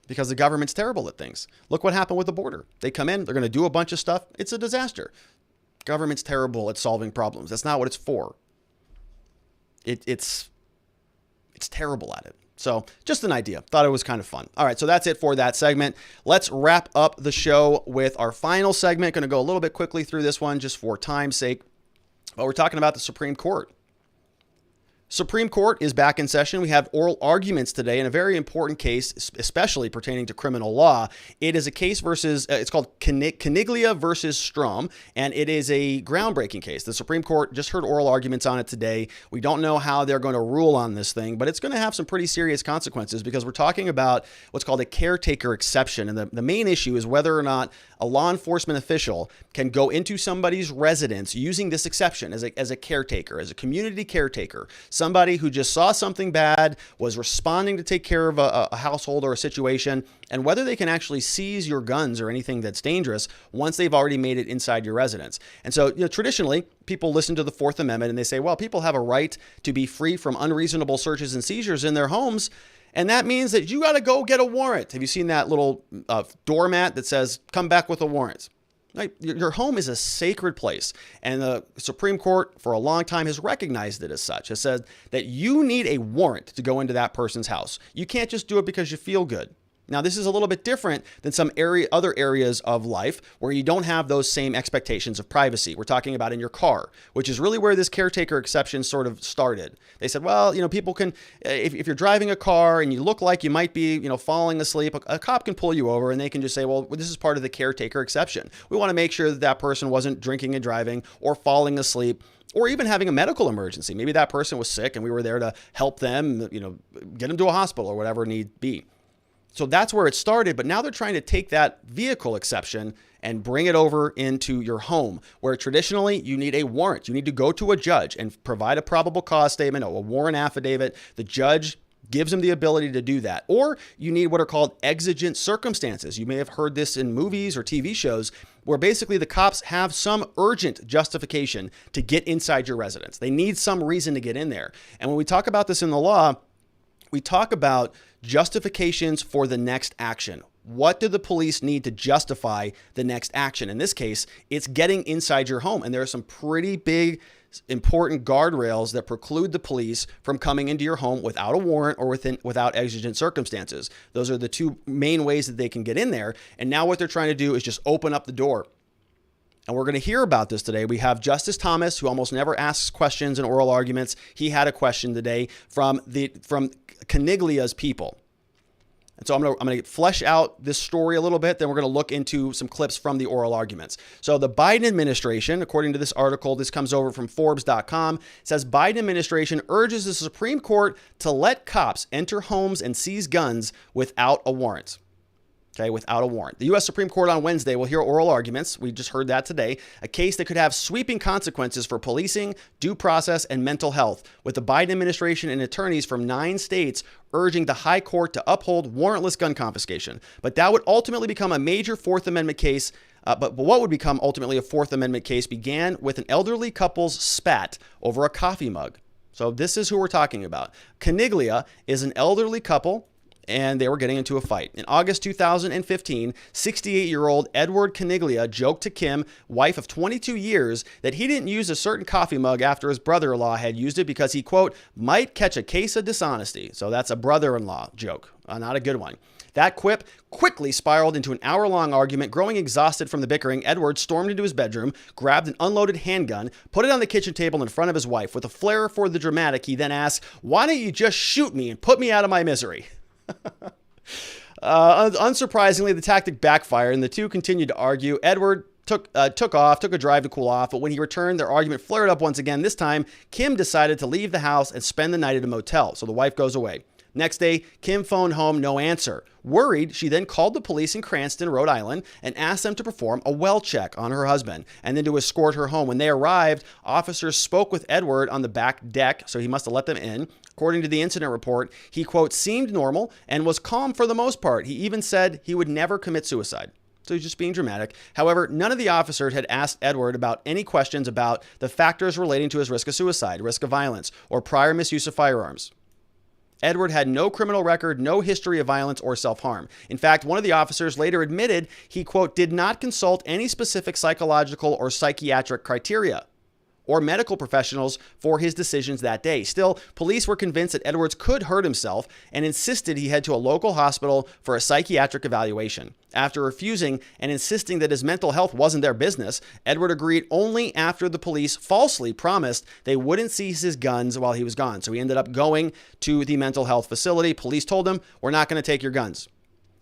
Because the government's terrible at things. Look what happened with the border. They come in, they're going to do a bunch of stuff. It's a disaster. Government's terrible at solving problems. That's not what it's for. It's terrible at it. So just an idea. Thought it was kind of fun. All right, so that's it for that segment. Let's wrap up the show with our final segment. Going to go a little bit quickly through this one just for time's sake. But we're talking about the Supreme Court. Supreme Court is back in session. We have oral arguments today in a very important case, especially pertaining to criminal law. It is a case it's called Caniglia versus Strom, and it is a groundbreaking case. The Supreme Court just heard oral arguments on it today. We don't know how they're going to rule on this thing, but it's going to have some pretty serious consequences because we're talking about what's called a caretaker exception. And the main issue is whether or not a law enforcement official can go into somebody's residence using this exception as a caretaker, as a community caretaker. Somebody who just saw something bad, was responding to take care of a household or a situation, and whether they can actually seize your guns or anything that's dangerous once they've already made it inside your residence. And so, traditionally, people listen to the Fourth Amendment and they say, well, people have a right to be free from unreasonable searches and seizures in their homes. And that means that you got to go get a warrant. Have you seen that little doormat that says, come back with a warrant? Right? Your home is a sacred place. And the Supreme Court for a long time has recognized it as such. Has said that you need a warrant to go into that person's house. You can't just do it because you feel good. Now, this is a little bit different than some other areas of life where you don't have those same expectations of privacy. We're talking about in your car, which is really where this caretaker exception sort of started. They said, well, people can, if you're driving a car and you look like you might be, falling asleep, a cop can pull you over and they can just say, well, this is part of the caretaker exception. We want to make sure that that person wasn't drinking and driving or falling asleep, or even having a medical emergency. Maybe that person was sick and we were there to help them, get them to a hospital or whatever need be. So that's where it started, but now they're trying to take that vehicle exception and bring it over into your home, where traditionally you need a warrant. You need to go to a judge and provide a probable cause statement, a warrant affidavit. The judge gives them the ability to do that. Or you need what are called exigent circumstances. You may have heard this in movies or TV shows where basically the cops have some urgent justification to get inside your residence. They need some reason to get in there. And when we talk about this in the law, we talk about justifications for the next action. What do the police need to justify the next action? In this case, it's getting inside your home. And there are some pretty big, important guardrails that preclude the police from coming into your home without a warrant or without exigent circumstances. Those are the two main ways that they can get in there. And now what they're trying to do is just open up the door. And we're going to hear about this today. We have Justice Thomas, who almost never asks questions in oral arguments. He had a question today from Caniglia's people. And so I'm going to flesh out this story a little bit. Then we're going to look into some clips from the oral arguments. So the Biden administration, according to this article, this comes over from Forbes.com, says Biden administration urges the Supreme Court to let cops enter homes and seize guns without a warrant. Okay, without a warrant. The U.S. Supreme Court on Wednesday will hear oral arguments. We just heard that today. A case that could have sweeping consequences for policing, due process, and mental health, with the Biden administration and attorneys from 9 states urging the high court to uphold warrantless gun confiscation. But that would ultimately become a major Fourth Amendment case. But what would become ultimately a Fourth Amendment case began with an elderly couple's spat over a coffee mug. So this is who we're talking about. Caniglia is an elderly couple, and they were getting into a fight. In August 2015, 68-year-old Edward Caniglia joked to Kim, wife of 22 years, that he didn't use a certain coffee mug after his brother-in-law had used it because he, quote, might catch a case of dishonesty. So that's a brother-in-law joke, not a good one. That quip quickly spiraled into an hour-long argument. Growing exhausted from the bickering, Edward stormed into his bedroom, grabbed an unloaded handgun, put it on the kitchen table in front of his wife. With a flair for the dramatic, he then asked, why don't you just shoot me and put me out of my misery? Unsurprisingly, the tactic backfired and the two continued to argue. Edward took a drive to cool off, but when he returned, their argument flared up once again. This time, Kim decided to leave the house and spend the night at a motel, so the wife goes away. Next day, Kim phoned home, no answer. Worried, she then called the police in Cranston, Rhode Island, and asked them to perform a well check on her husband and then to escort her home. When they arrived, officers spoke with Edward on the back deck, so he must have let them in. According to the incident report, he, quote, seemed normal and was calm for the most part. He even said he would never commit suicide. So he's just being dramatic. However, none of the officers had asked Edward about any questions about the factors relating to his risk of suicide, risk of violence, or prior misuse of firearms. Edward had no criminal record, no history of violence or self-harm. In fact, one of the officers later admitted he, quote, did not consult any specific psychological or psychiatric criteria or medical professionals for his decisions that day. Still, police were convinced that Edwards could hurt himself and insisted he head to a local hospital for a psychiatric evaluation. After refusing and insisting that his mental health wasn't their business, Edward agreed only after the police falsely promised they wouldn't seize his guns while he was gone. So he ended up going to the mental health facility. Police told him, we're not going to take your guns.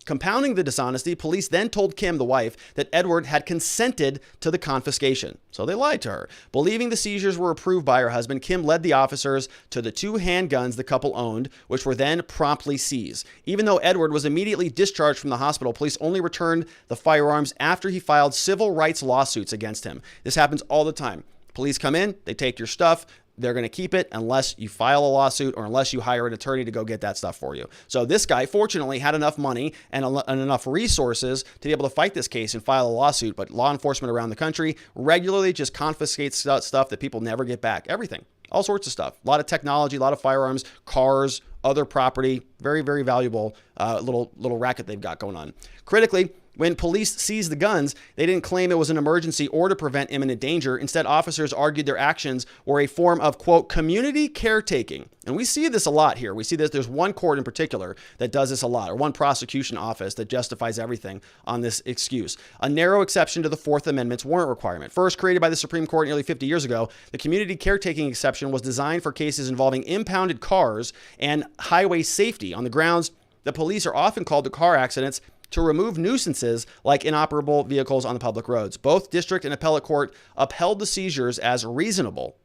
Compounding the dishonesty, police then told Kim, the wife, that Edward had consented to the confiscation. So they lied to her. Believing the seizures were approved by her husband, Kim led the officers to the 2 handguns the couple owned, which were then promptly seized. Even though Edward was immediately discharged from the hospital, police only returned the firearms after he filed civil rights lawsuits against him. This happens all the time. Police come in, they take your stuff. They're going to keep it unless you file a lawsuit or unless you hire an attorney to go get that stuff for you. So this guy, fortunately, had enough money and enough resources to be able to fight this case and file a lawsuit. But law enforcement around the country regularly just confiscates stuff that people never get back. Everything. All sorts of stuff. A lot of technology, a lot of firearms, cars, other property. Very, very valuable little racket they've got going on. Critically, When police seized the guns, they didn't claim it was an emergency or to prevent imminent danger. Instead, officers argued their actions were a form of, quote, community caretaking. And we see this a lot here. We see this. There's one court in particular that does this a lot, or one prosecution office that justifies everything on this excuse. A narrow exception to the Fourth Amendment's warrant requirement. First created by the Supreme Court nearly 50 years ago, the community caretaking exception was designed for cases involving impounded cars and highway safety on the grounds that police are often called to car accidents to remove nuisances like inoperable vehicles on the public roads. Both district and appellate court upheld the seizures as reasonable.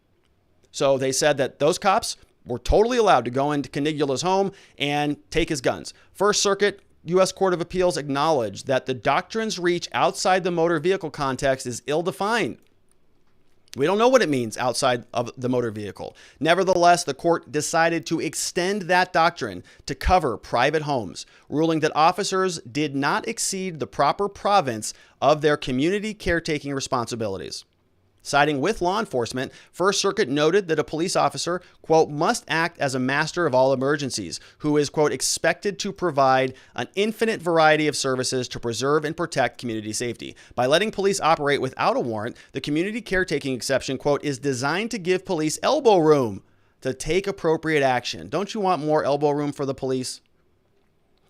So they said that those cops were totally allowed to go into Caniglia's home and take his guns. First Circuit U.S. Court of Appeals acknowledged that the doctrine's reach outside the motor vehicle context is ill-defined. We don't know what it means outside of the motor vehicle. Nevertheless, the court decided to extend that doctrine to cover private homes, ruling that officers did not exceed the proper province of their community caretaking responsibilities. Siding with law enforcement, First Circuit noted that a police officer, quote, must act as a master of all emergencies, who is, quote, expected to provide an infinite variety of services to preserve and protect community safety. By letting police operate without a warrant, the community caretaking exception, quote, is designed to give police elbow room to take appropriate action. Don't you want more elbow room for the police?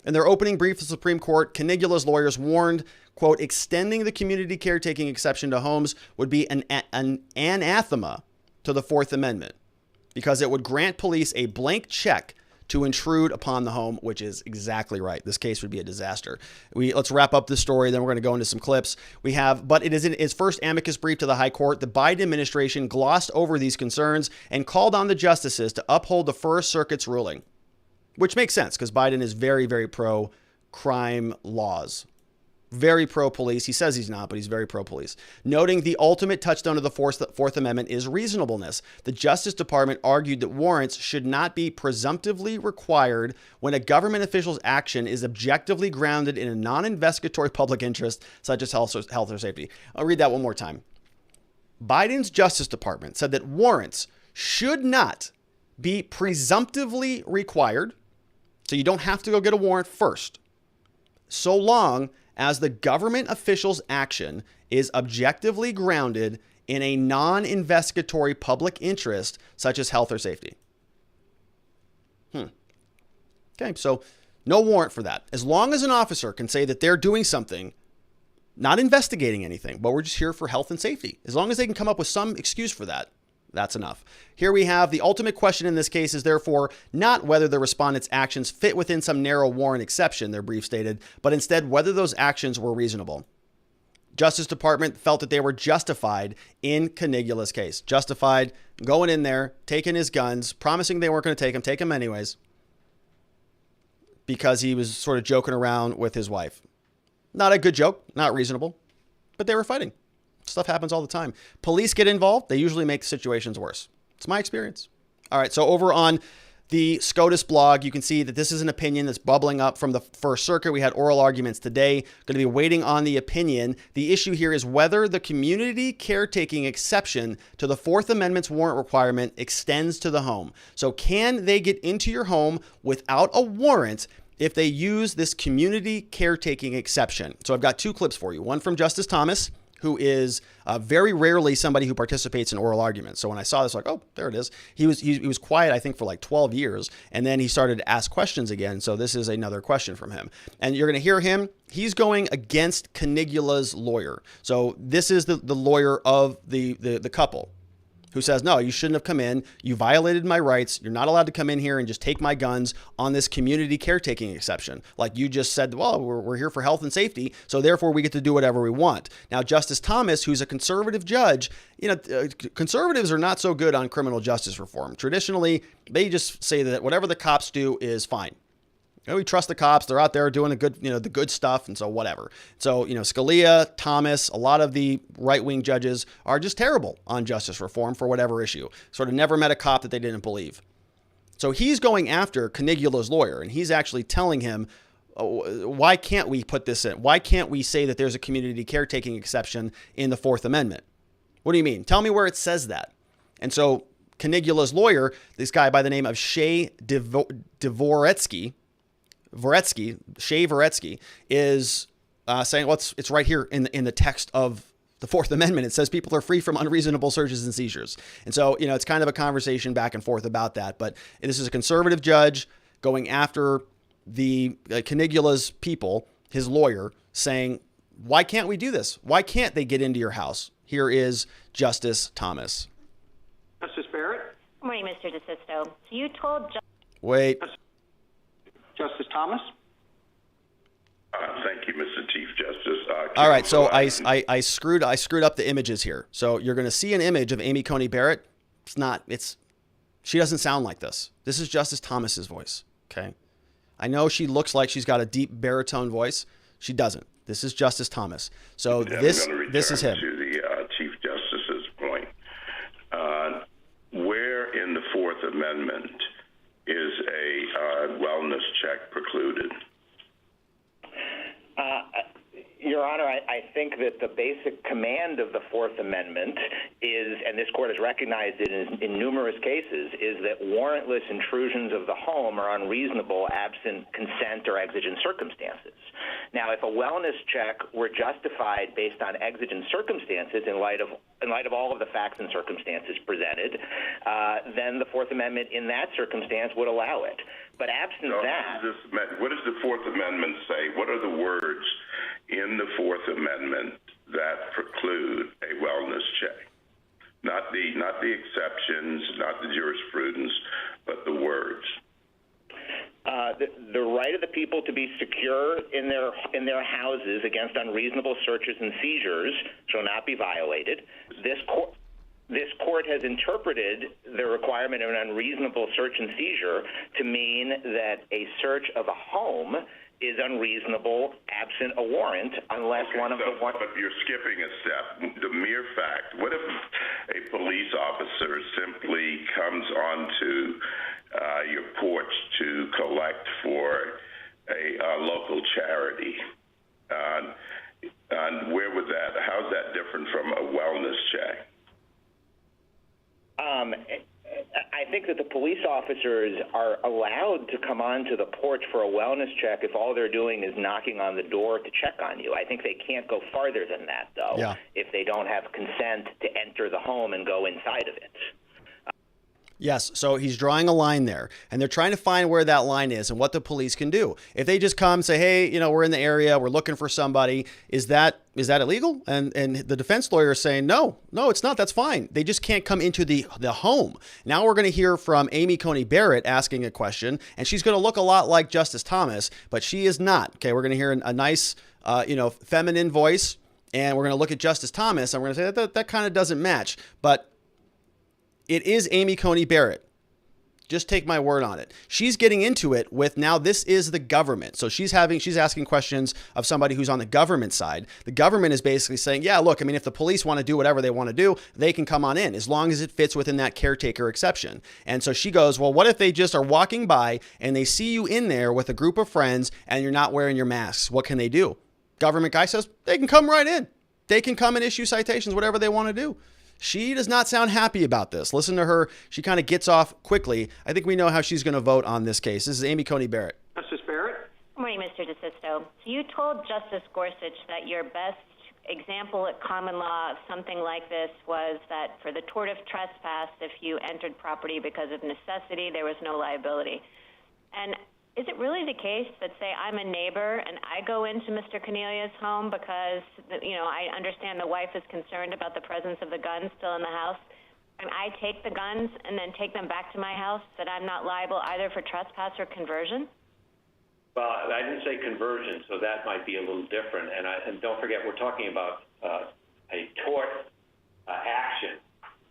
In their opening brief to the Supreme Court, Caniglia's lawyers warned, quote, extending the community caretaking exception to homes would be an anathema to the Fourth Amendment because it would grant police a blank check to intrude upon the home, which is exactly right. This case would be a disaster. Let's wrap up this story, then we're going to go into some clips. But it is in its first amicus brief to the High Court. The Biden administration glossed over these concerns and called on the justices to uphold the First Circuit's ruling, which makes sense because Biden is very, very pro-crime laws. Very pro-police. He says he's not, but he's very pro-police. Noting the ultimate touchstone of the Fourth Amendment is reasonableness, the Justice Department argued that warrants should not be presumptively required when a government official's action is objectively grounded in a non-investigatory public interest, such as health or safety. I'll read that one more time. Biden's Justice Department said that warrants should not be presumptively required, so you don't have to go get a warrant first, so long as the government official's action is objectively grounded in a non-investigatory public interest, such as health or safety. Okay, so no warrant for that. As long as an officer can say that they're doing something, not investigating anything, but we're just here for health and safety. As long as they can come up with some excuse for that, that's enough. Here we have the ultimate question in this case is therefore not whether the respondent's actions fit within some narrow warrant exception, their brief stated, but instead whether those actions were reasonable. Justice Department felt that they were justified in Caniglia's case. Justified going in there, taking his guns, promising they weren't going to take them anyways, because he was sort of joking around with his wife. Not a good joke, not reasonable, but they were fighting. Stuff happens all the time. Police get involved. They usually make situations worse. It's my experience. All right. So over on the SCOTUS blog, you can see that this is an opinion that's bubbling up from the First Circuit. We had oral arguments today. Going to be waiting on the opinion. The issue here is whether the community caretaking exception to the Fourth Amendment's warrant requirement extends to the home. So can they get into your home without a warrant if they use this community caretaking exception? So I've got two clips for you. One from Justice Thomas, who is very rarely somebody who participates in oral arguments. So when I saw this, like, oh, there it is. He was quiet, I think, for like 12 years. And then he started to ask questions again. So this is another question from him. And you're going to hear him. He's going against Caniglia's lawyer. So this is the lawyer of the couple, who says, no, you shouldn't have come in. You violated my rights. You're not allowed to come in here and just take my guns on this community caretaking exception. Like you just said, well, we're here for health and safety, so therefore we get to do whatever we want. Now, Justice Thomas, who's a conservative judge, conservatives are not so good on criminal justice reform. Traditionally, they just say that whatever the cops do is fine. We trust the cops. They're out there doing the good stuff. And so whatever. So, Scalia, Thomas, a lot of the right-wing judges are just terrible on justice reform for whatever issue. Sort of never met a cop that they didn't believe. So he's going after Caniglia's lawyer, and he's actually telling him, why can't we put this in? Why can't we say that there's a community caretaking exception in the Fourth Amendment? What do you mean? Tell me where it says that. And so Caniglia's lawyer, this guy by the name of Shea Voretsky, is saying, well, it's right here in the text of the Fourth Amendment. It says people are free from unreasonable searches and seizures. And so, it's kind of a conversation back and forth about that. But this is a conservative judge going after the Caniglia's people, his lawyer, saying, why can't we do this? Why can't they get into your house? Here is Justice Thomas. Justice Barrett? Good morning, Mr. DeSisto. So you told Wait. Justice Thomas? Thank you, Mr. Chief Justice. All right, so I screwed up the images here. So you're going to see an image of Amy Coney Barrett. She doesn't sound like this. This is Justice Thomas's voice. Okay, I know she looks like she's got a deep baritone voice. She doesn't. This is Justice Thomas. So this is him. To the Chief Justice's point, where in the Fourth Amendment is a wellness check precluded? Your Honor, I think that the basic command of the Fourth Amendment is, and this court has recognized it in numerous cases, is that warrantless intrusions of the home are unreasonable absent consent or exigent circumstances. Now, if a wellness check were justified based on exigent circumstances in light of all of the facts and circumstances presented, then the Fourth Amendment in that circumstance would allow it. But absent that... What does the Fourth Amendment say? What are the words in the Fourth Amendment that preclude a wellness check? Not the exceptions, not the jurisprudence, but the words. The right of the people to be secure in their houses against unreasonable searches and seizures shall not be violated. This court has interpreted the requirement of an unreasonable search and seizure to mean that a search of a home is unreasonable absent a warrant unless one of the... But you're skipping a step. The mere fact, what if a police officer simply comes onto your porch to collect for a local charity? And where would that, how's that different from a wellness check? I think that the police officers are allowed to come onto the porch for a wellness check if all they're doing is knocking on the door to check on you. I think they can't go farther than that, though, if they don't have consent to enter the home and go inside of it. Yes, so he's drawing a line there, and they're trying to find where that line is and what the police can do. If they just come and say, hey, we're in the area, we're looking for somebody, is that illegal? And the defense lawyer is saying, no, it's not. That's fine. They just can't come into the home. Now we're going to hear from Amy Coney Barrett asking a question, and she's going to look a lot like Justice Thomas, but she is not. Okay, we're going to hear a nice, feminine voice, and we're going to look at Justice Thomas, and we're going to say that kind of doesn't match. But it is Amy Coney Barrett. Just take my word on it. She's getting into it with, now this is the government. So she's asking questions of somebody who's on the government side. The government is basically saying, yeah, look, if the police want to do whatever they want to do, they can come on in as long as it fits within that caretaker exception. And so she goes, well, what if they just are walking by and they see you in there with a group of friends and you're not wearing your masks? What can they do? Government guy says they can come right in. They can come and issue citations, whatever they want to do. She does not sound happy about this. Listen to her. She kind of gets off quickly. I think we know how she's going to vote on this case. This is Amy Coney Barrett. Justice Barrett? Good morning, Mr. DeSisto. So you told Justice Gorsuch that your best example at common law of something like this was that for the tort of trespass, if you entered property because of necessity, there was no liability. And is it really the case that, say, I'm a neighbor and I go into Mr. Caniglia's home because, I understand the wife is concerned about the presence of the guns still in the house, and I take the guns and then take them back to my house, that I'm not liable either for trespass or conversion? Well, I didn't say conversion, so that might be a little different. And don't forget, we're talking about a tort action.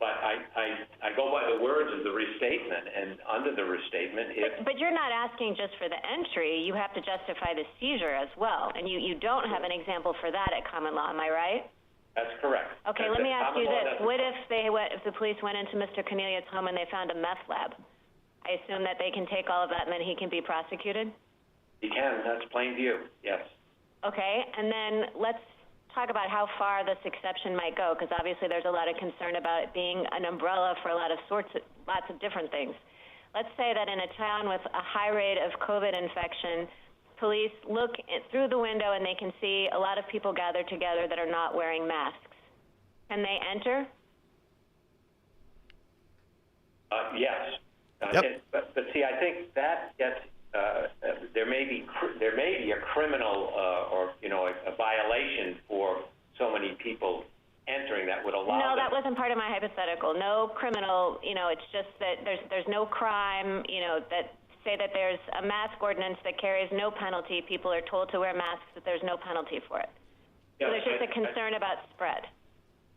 But I go by the words of the restatement, and under the restatement, But you're not asking just for the entry. You have to justify the seizure as well, and you don't have an example for that at common law. Am I right? That's correct. Okay, let me ask you this: what if the police went into Mr. Caniglia's home and they found a meth lab? I assume that they can take all of that and then he can be prosecuted? He can. That's plain view. Yes. Okay, and then let's talk about how far this exception might go, because obviously there's a lot of concern about it being an umbrella for lots of different things. Let's say that in a town with a high rate of COVID infection, police look through the window and they can see a lot of people gathered together that are not wearing masks. Can they enter? Yes. Yep. But see, I think that gets there may be a criminal or a violation for so many people entering that would allow. No, that wasn't part of my hypothetical. No criminal. It's just that there's no crime. That say that there's a mask ordinance that carries no penalty. People are told to wear masks, that there's no penalty for it. Yes, so there's just a concern about spread.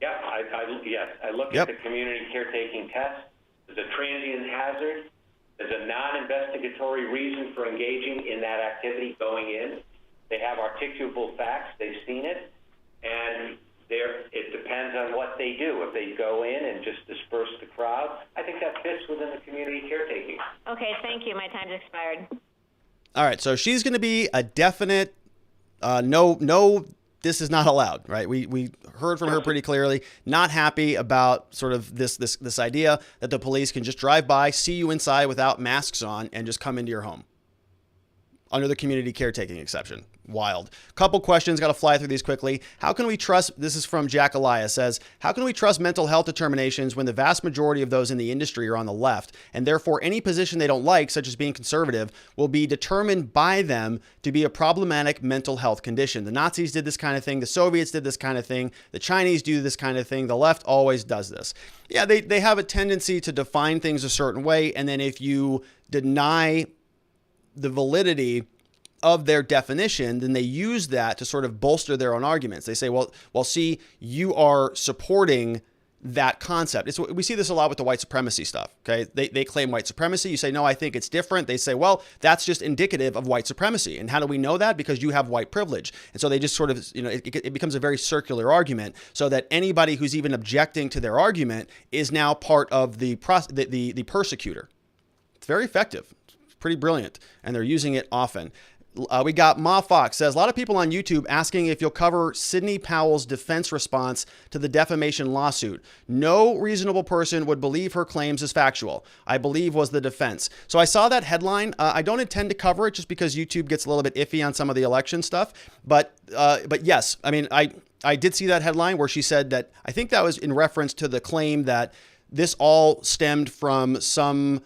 Yeah, I look at the community caretaking test. There's a transient hazard. There's a non-investigatory reason for engaging in that activity going in. They have articulable facts. They've seen it. And it depends on what they do. If they go in and just disperse the crowd, I think that fits within the community caretaking. Okay, thank you. My time's expired. All right, so she's going to be a definite no, this is not allowed, right? We heard from her pretty clearly, not happy about sort of this idea that the police can just drive by, see you inside without masks on, and just come into your home under the community caretaking exception. Wild. Couple questions, got to fly through these quickly. How can we trust, this is from Jack Elias, says, how can we trust mental health determinations when the vast majority of those in the industry are on the left, and therefore any position they don't like, such as being conservative, will be determined by them to be a problematic mental health condition? The Nazis did this kind of thing. The Soviets did this kind of thing. The Chinese do this kind of thing. The left always does this. Yeah, they have a tendency to define things a certain way, and then if you deny the validity of their definition, then they use that to sort of bolster their own arguments. They say, well, see, you are supporting that concept. We see this a lot with the white supremacy stuff. Okay, they claim white supremacy. You say, no, I think it's different. They say, well, that's just indicative of white supremacy. And how do we know that? Because you have white privilege. And so they just sort of, it becomes a very circular argument, so that anybody who's even objecting to their argument is now part of the persecutor. It's very effective. It's pretty brilliant, and they're using it often. We got Ma Fox says, a lot of people on YouTube asking if you'll cover Sidney Powell's defense response to the defamation lawsuit. No reasonable person would believe her claims as factual, I believe was the defense. So I saw that headline. I don't intend to cover it just because YouTube gets a little bit iffy on some of the election stuff. But yes, I mean, I did see that headline where she said that, I think that was in reference to the claim that this all stemmed from some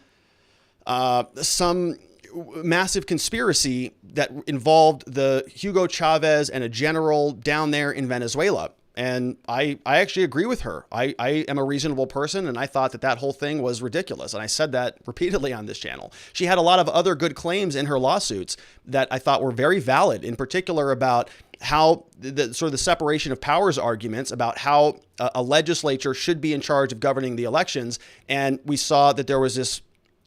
massive conspiracy that involved the Hugo Chavez and a general down there in Venezuela. And I actually agree with her. I am a reasonable person, and I thought that whole thing was ridiculous. And I said that repeatedly on this channel. She had a lot of other good claims in her lawsuits that I thought were very valid, in particular about how the sort of the separation of powers arguments about how a legislature should be in charge of governing the elections. And we saw that there was this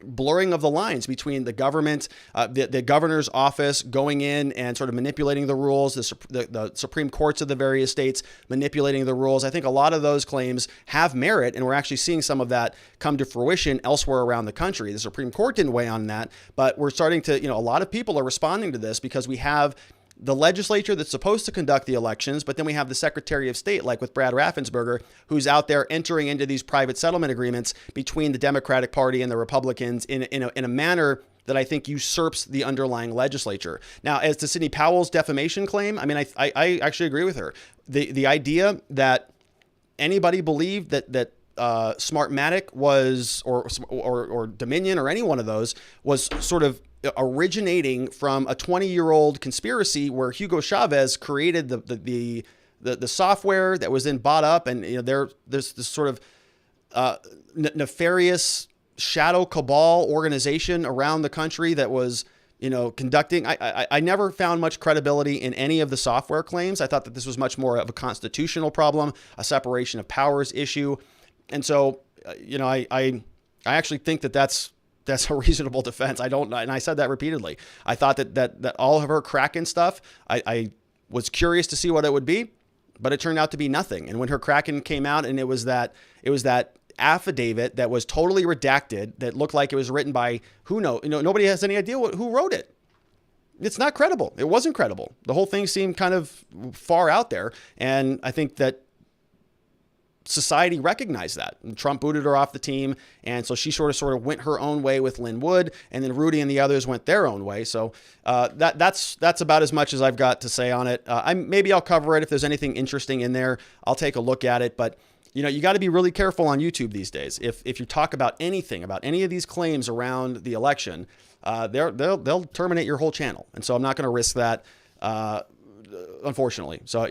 blurring of the lines between the government, the governor's office going in and sort of manipulating the rules, the Supreme Courts of the various states manipulating the rules. I think a lot of those claims have merit, and we're actually seeing some of that come to fruition elsewhere around the country. The Supreme Court didn't weigh on that, but we're starting to, a lot of people are responding to this because we have the legislature that's supposed to conduct the elections, but then we have the Secretary of State, like with Brad Raffensperger, who's out there entering into these private settlement agreements between the Democratic Party and the Republicans in a manner that I think usurps the underlying legislature. Now, as to Sidney Powell's defamation claim, I mean, I actually agree with her. The idea that anybody believed that Smartmatic was, or Dominion, or any one of those was sort of originating from a 20-year-old conspiracy where Hugo Chavez created the software that was then bought up, and there's this sort of nefarious shadow cabal organization around the country that was conducting. I never found much credibility in any of the software claims. I thought that this was much more of a constitutional problem, a separation of powers issue, and so I actually think that that's a reasonable defense. And I said that repeatedly. I thought that all of her Kraken stuff, I was curious to see what it would be, but it turned out to be nothing. And when her Kraken came out, and it was that affidavit that was totally redacted, that looked like it was written by nobody has any idea who wrote it. It's not credible. It wasn't credible. The whole thing seemed kind of far out there. And I think that society recognized that. And Trump booted her off the team, and so she sort of went her own way with Lynn Wood, and then Rudy and the others went their own way. So that's about as much as I've got to say on it. Maybe I'll cover it if there's anything interesting in there. I'll take a look at it, but you got to be really careful on YouTube these days. If you talk about anything, about any of these claims around the election, they'll terminate your whole channel, and so I'm not going to risk that, unfortunately. So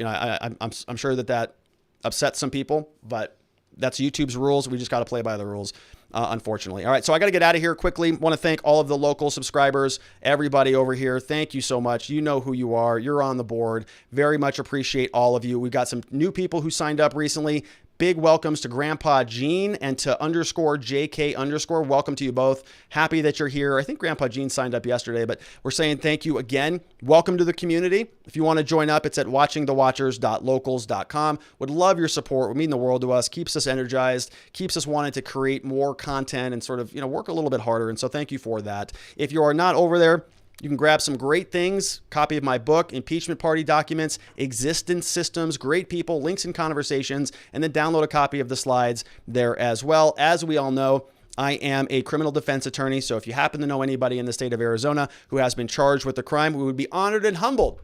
I'm sure that upsets some people, but that's YouTube's rules. We just got to play by the rules, unfortunately. All right, so I got to get out of here quickly. Want to thank all of the local subscribers, everybody over here. Thank you so much. You know who you are. You're on the board. Very much appreciate all of you. We've got some new people who signed up recently. Big welcomes to Grandpa Gene and to _JK_. Welcome to you both. Happy that you're here. I think Grandpa Gene signed up yesterday, but we're saying thank you again. Welcome to the community. If you want to join up, it's at watchingthewatchers.locals.com. Would love your support. Would mean the world to us. Keeps us energized. Keeps us wanting to create more content and sort of, work a little bit harder. And so thank you for that. If you are not over there, you can grab some great things, copy of my book, Impeachment Party Documents, Existence Systems, great people, links and conversations, and then download a copy of the slides there as well. As we all know, I am a criminal defense attorney, so if you happen to know anybody in the state of Arizona who has been charged with a crime, we would be honored and humbled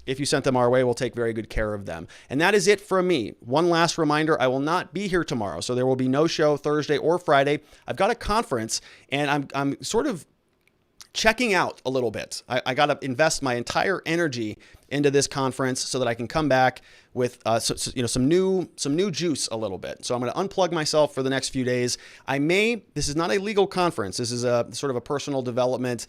if you sent them our way. We'll take very good care of them. And that is it from me. One last reminder, I will not be here tomorrow, so there will be no show Thursday or Friday. I've got a conference, and I'm sort of checking out a little bit. I got to invest my entire energy into this conference so that I can come back with some new juice a little bit. So I'm going to unplug myself for the next few days. This is not a legal conference. This is a sort of a personal development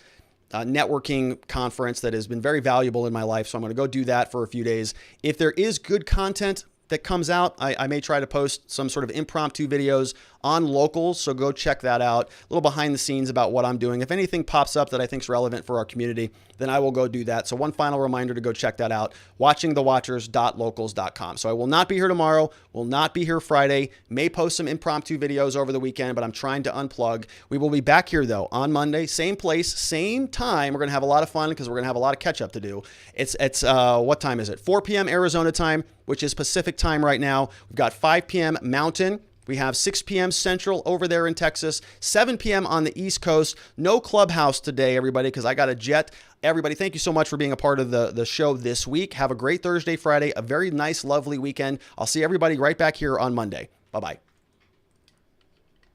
networking conference that has been very valuable in my life. So I'm going to go do that for a few days. If there is good content that comes out, I may try to post some sort of impromptu videos on Locals, so go check that out. A little behind the scenes about what I'm doing. If anything pops up that I think is relevant for our community, then I will go do that. So one final reminder to go check that out, watchingthewatchers.locals.com. So I will not be here tomorrow, will not be here Friday, may post some impromptu videos over the weekend, but I'm trying to unplug. We will be back here, though, on Monday, same place, same time. We're going to have a lot of fun because we're going to have a lot of catch up to do. It's what time is it? 4 p.m. Arizona time, which is Pacific time right now. We've got 5 p.m. Mountain. We have 6 p.m. Central over there in Texas, 7 p.m. on the East Coast. No Clubhouse today, everybody, because I got a jet. Everybody, thank you so much for being a part of the show this week. Have a great Thursday, Friday, a very nice, lovely weekend. I'll see everybody right back here on Monday. Bye-bye.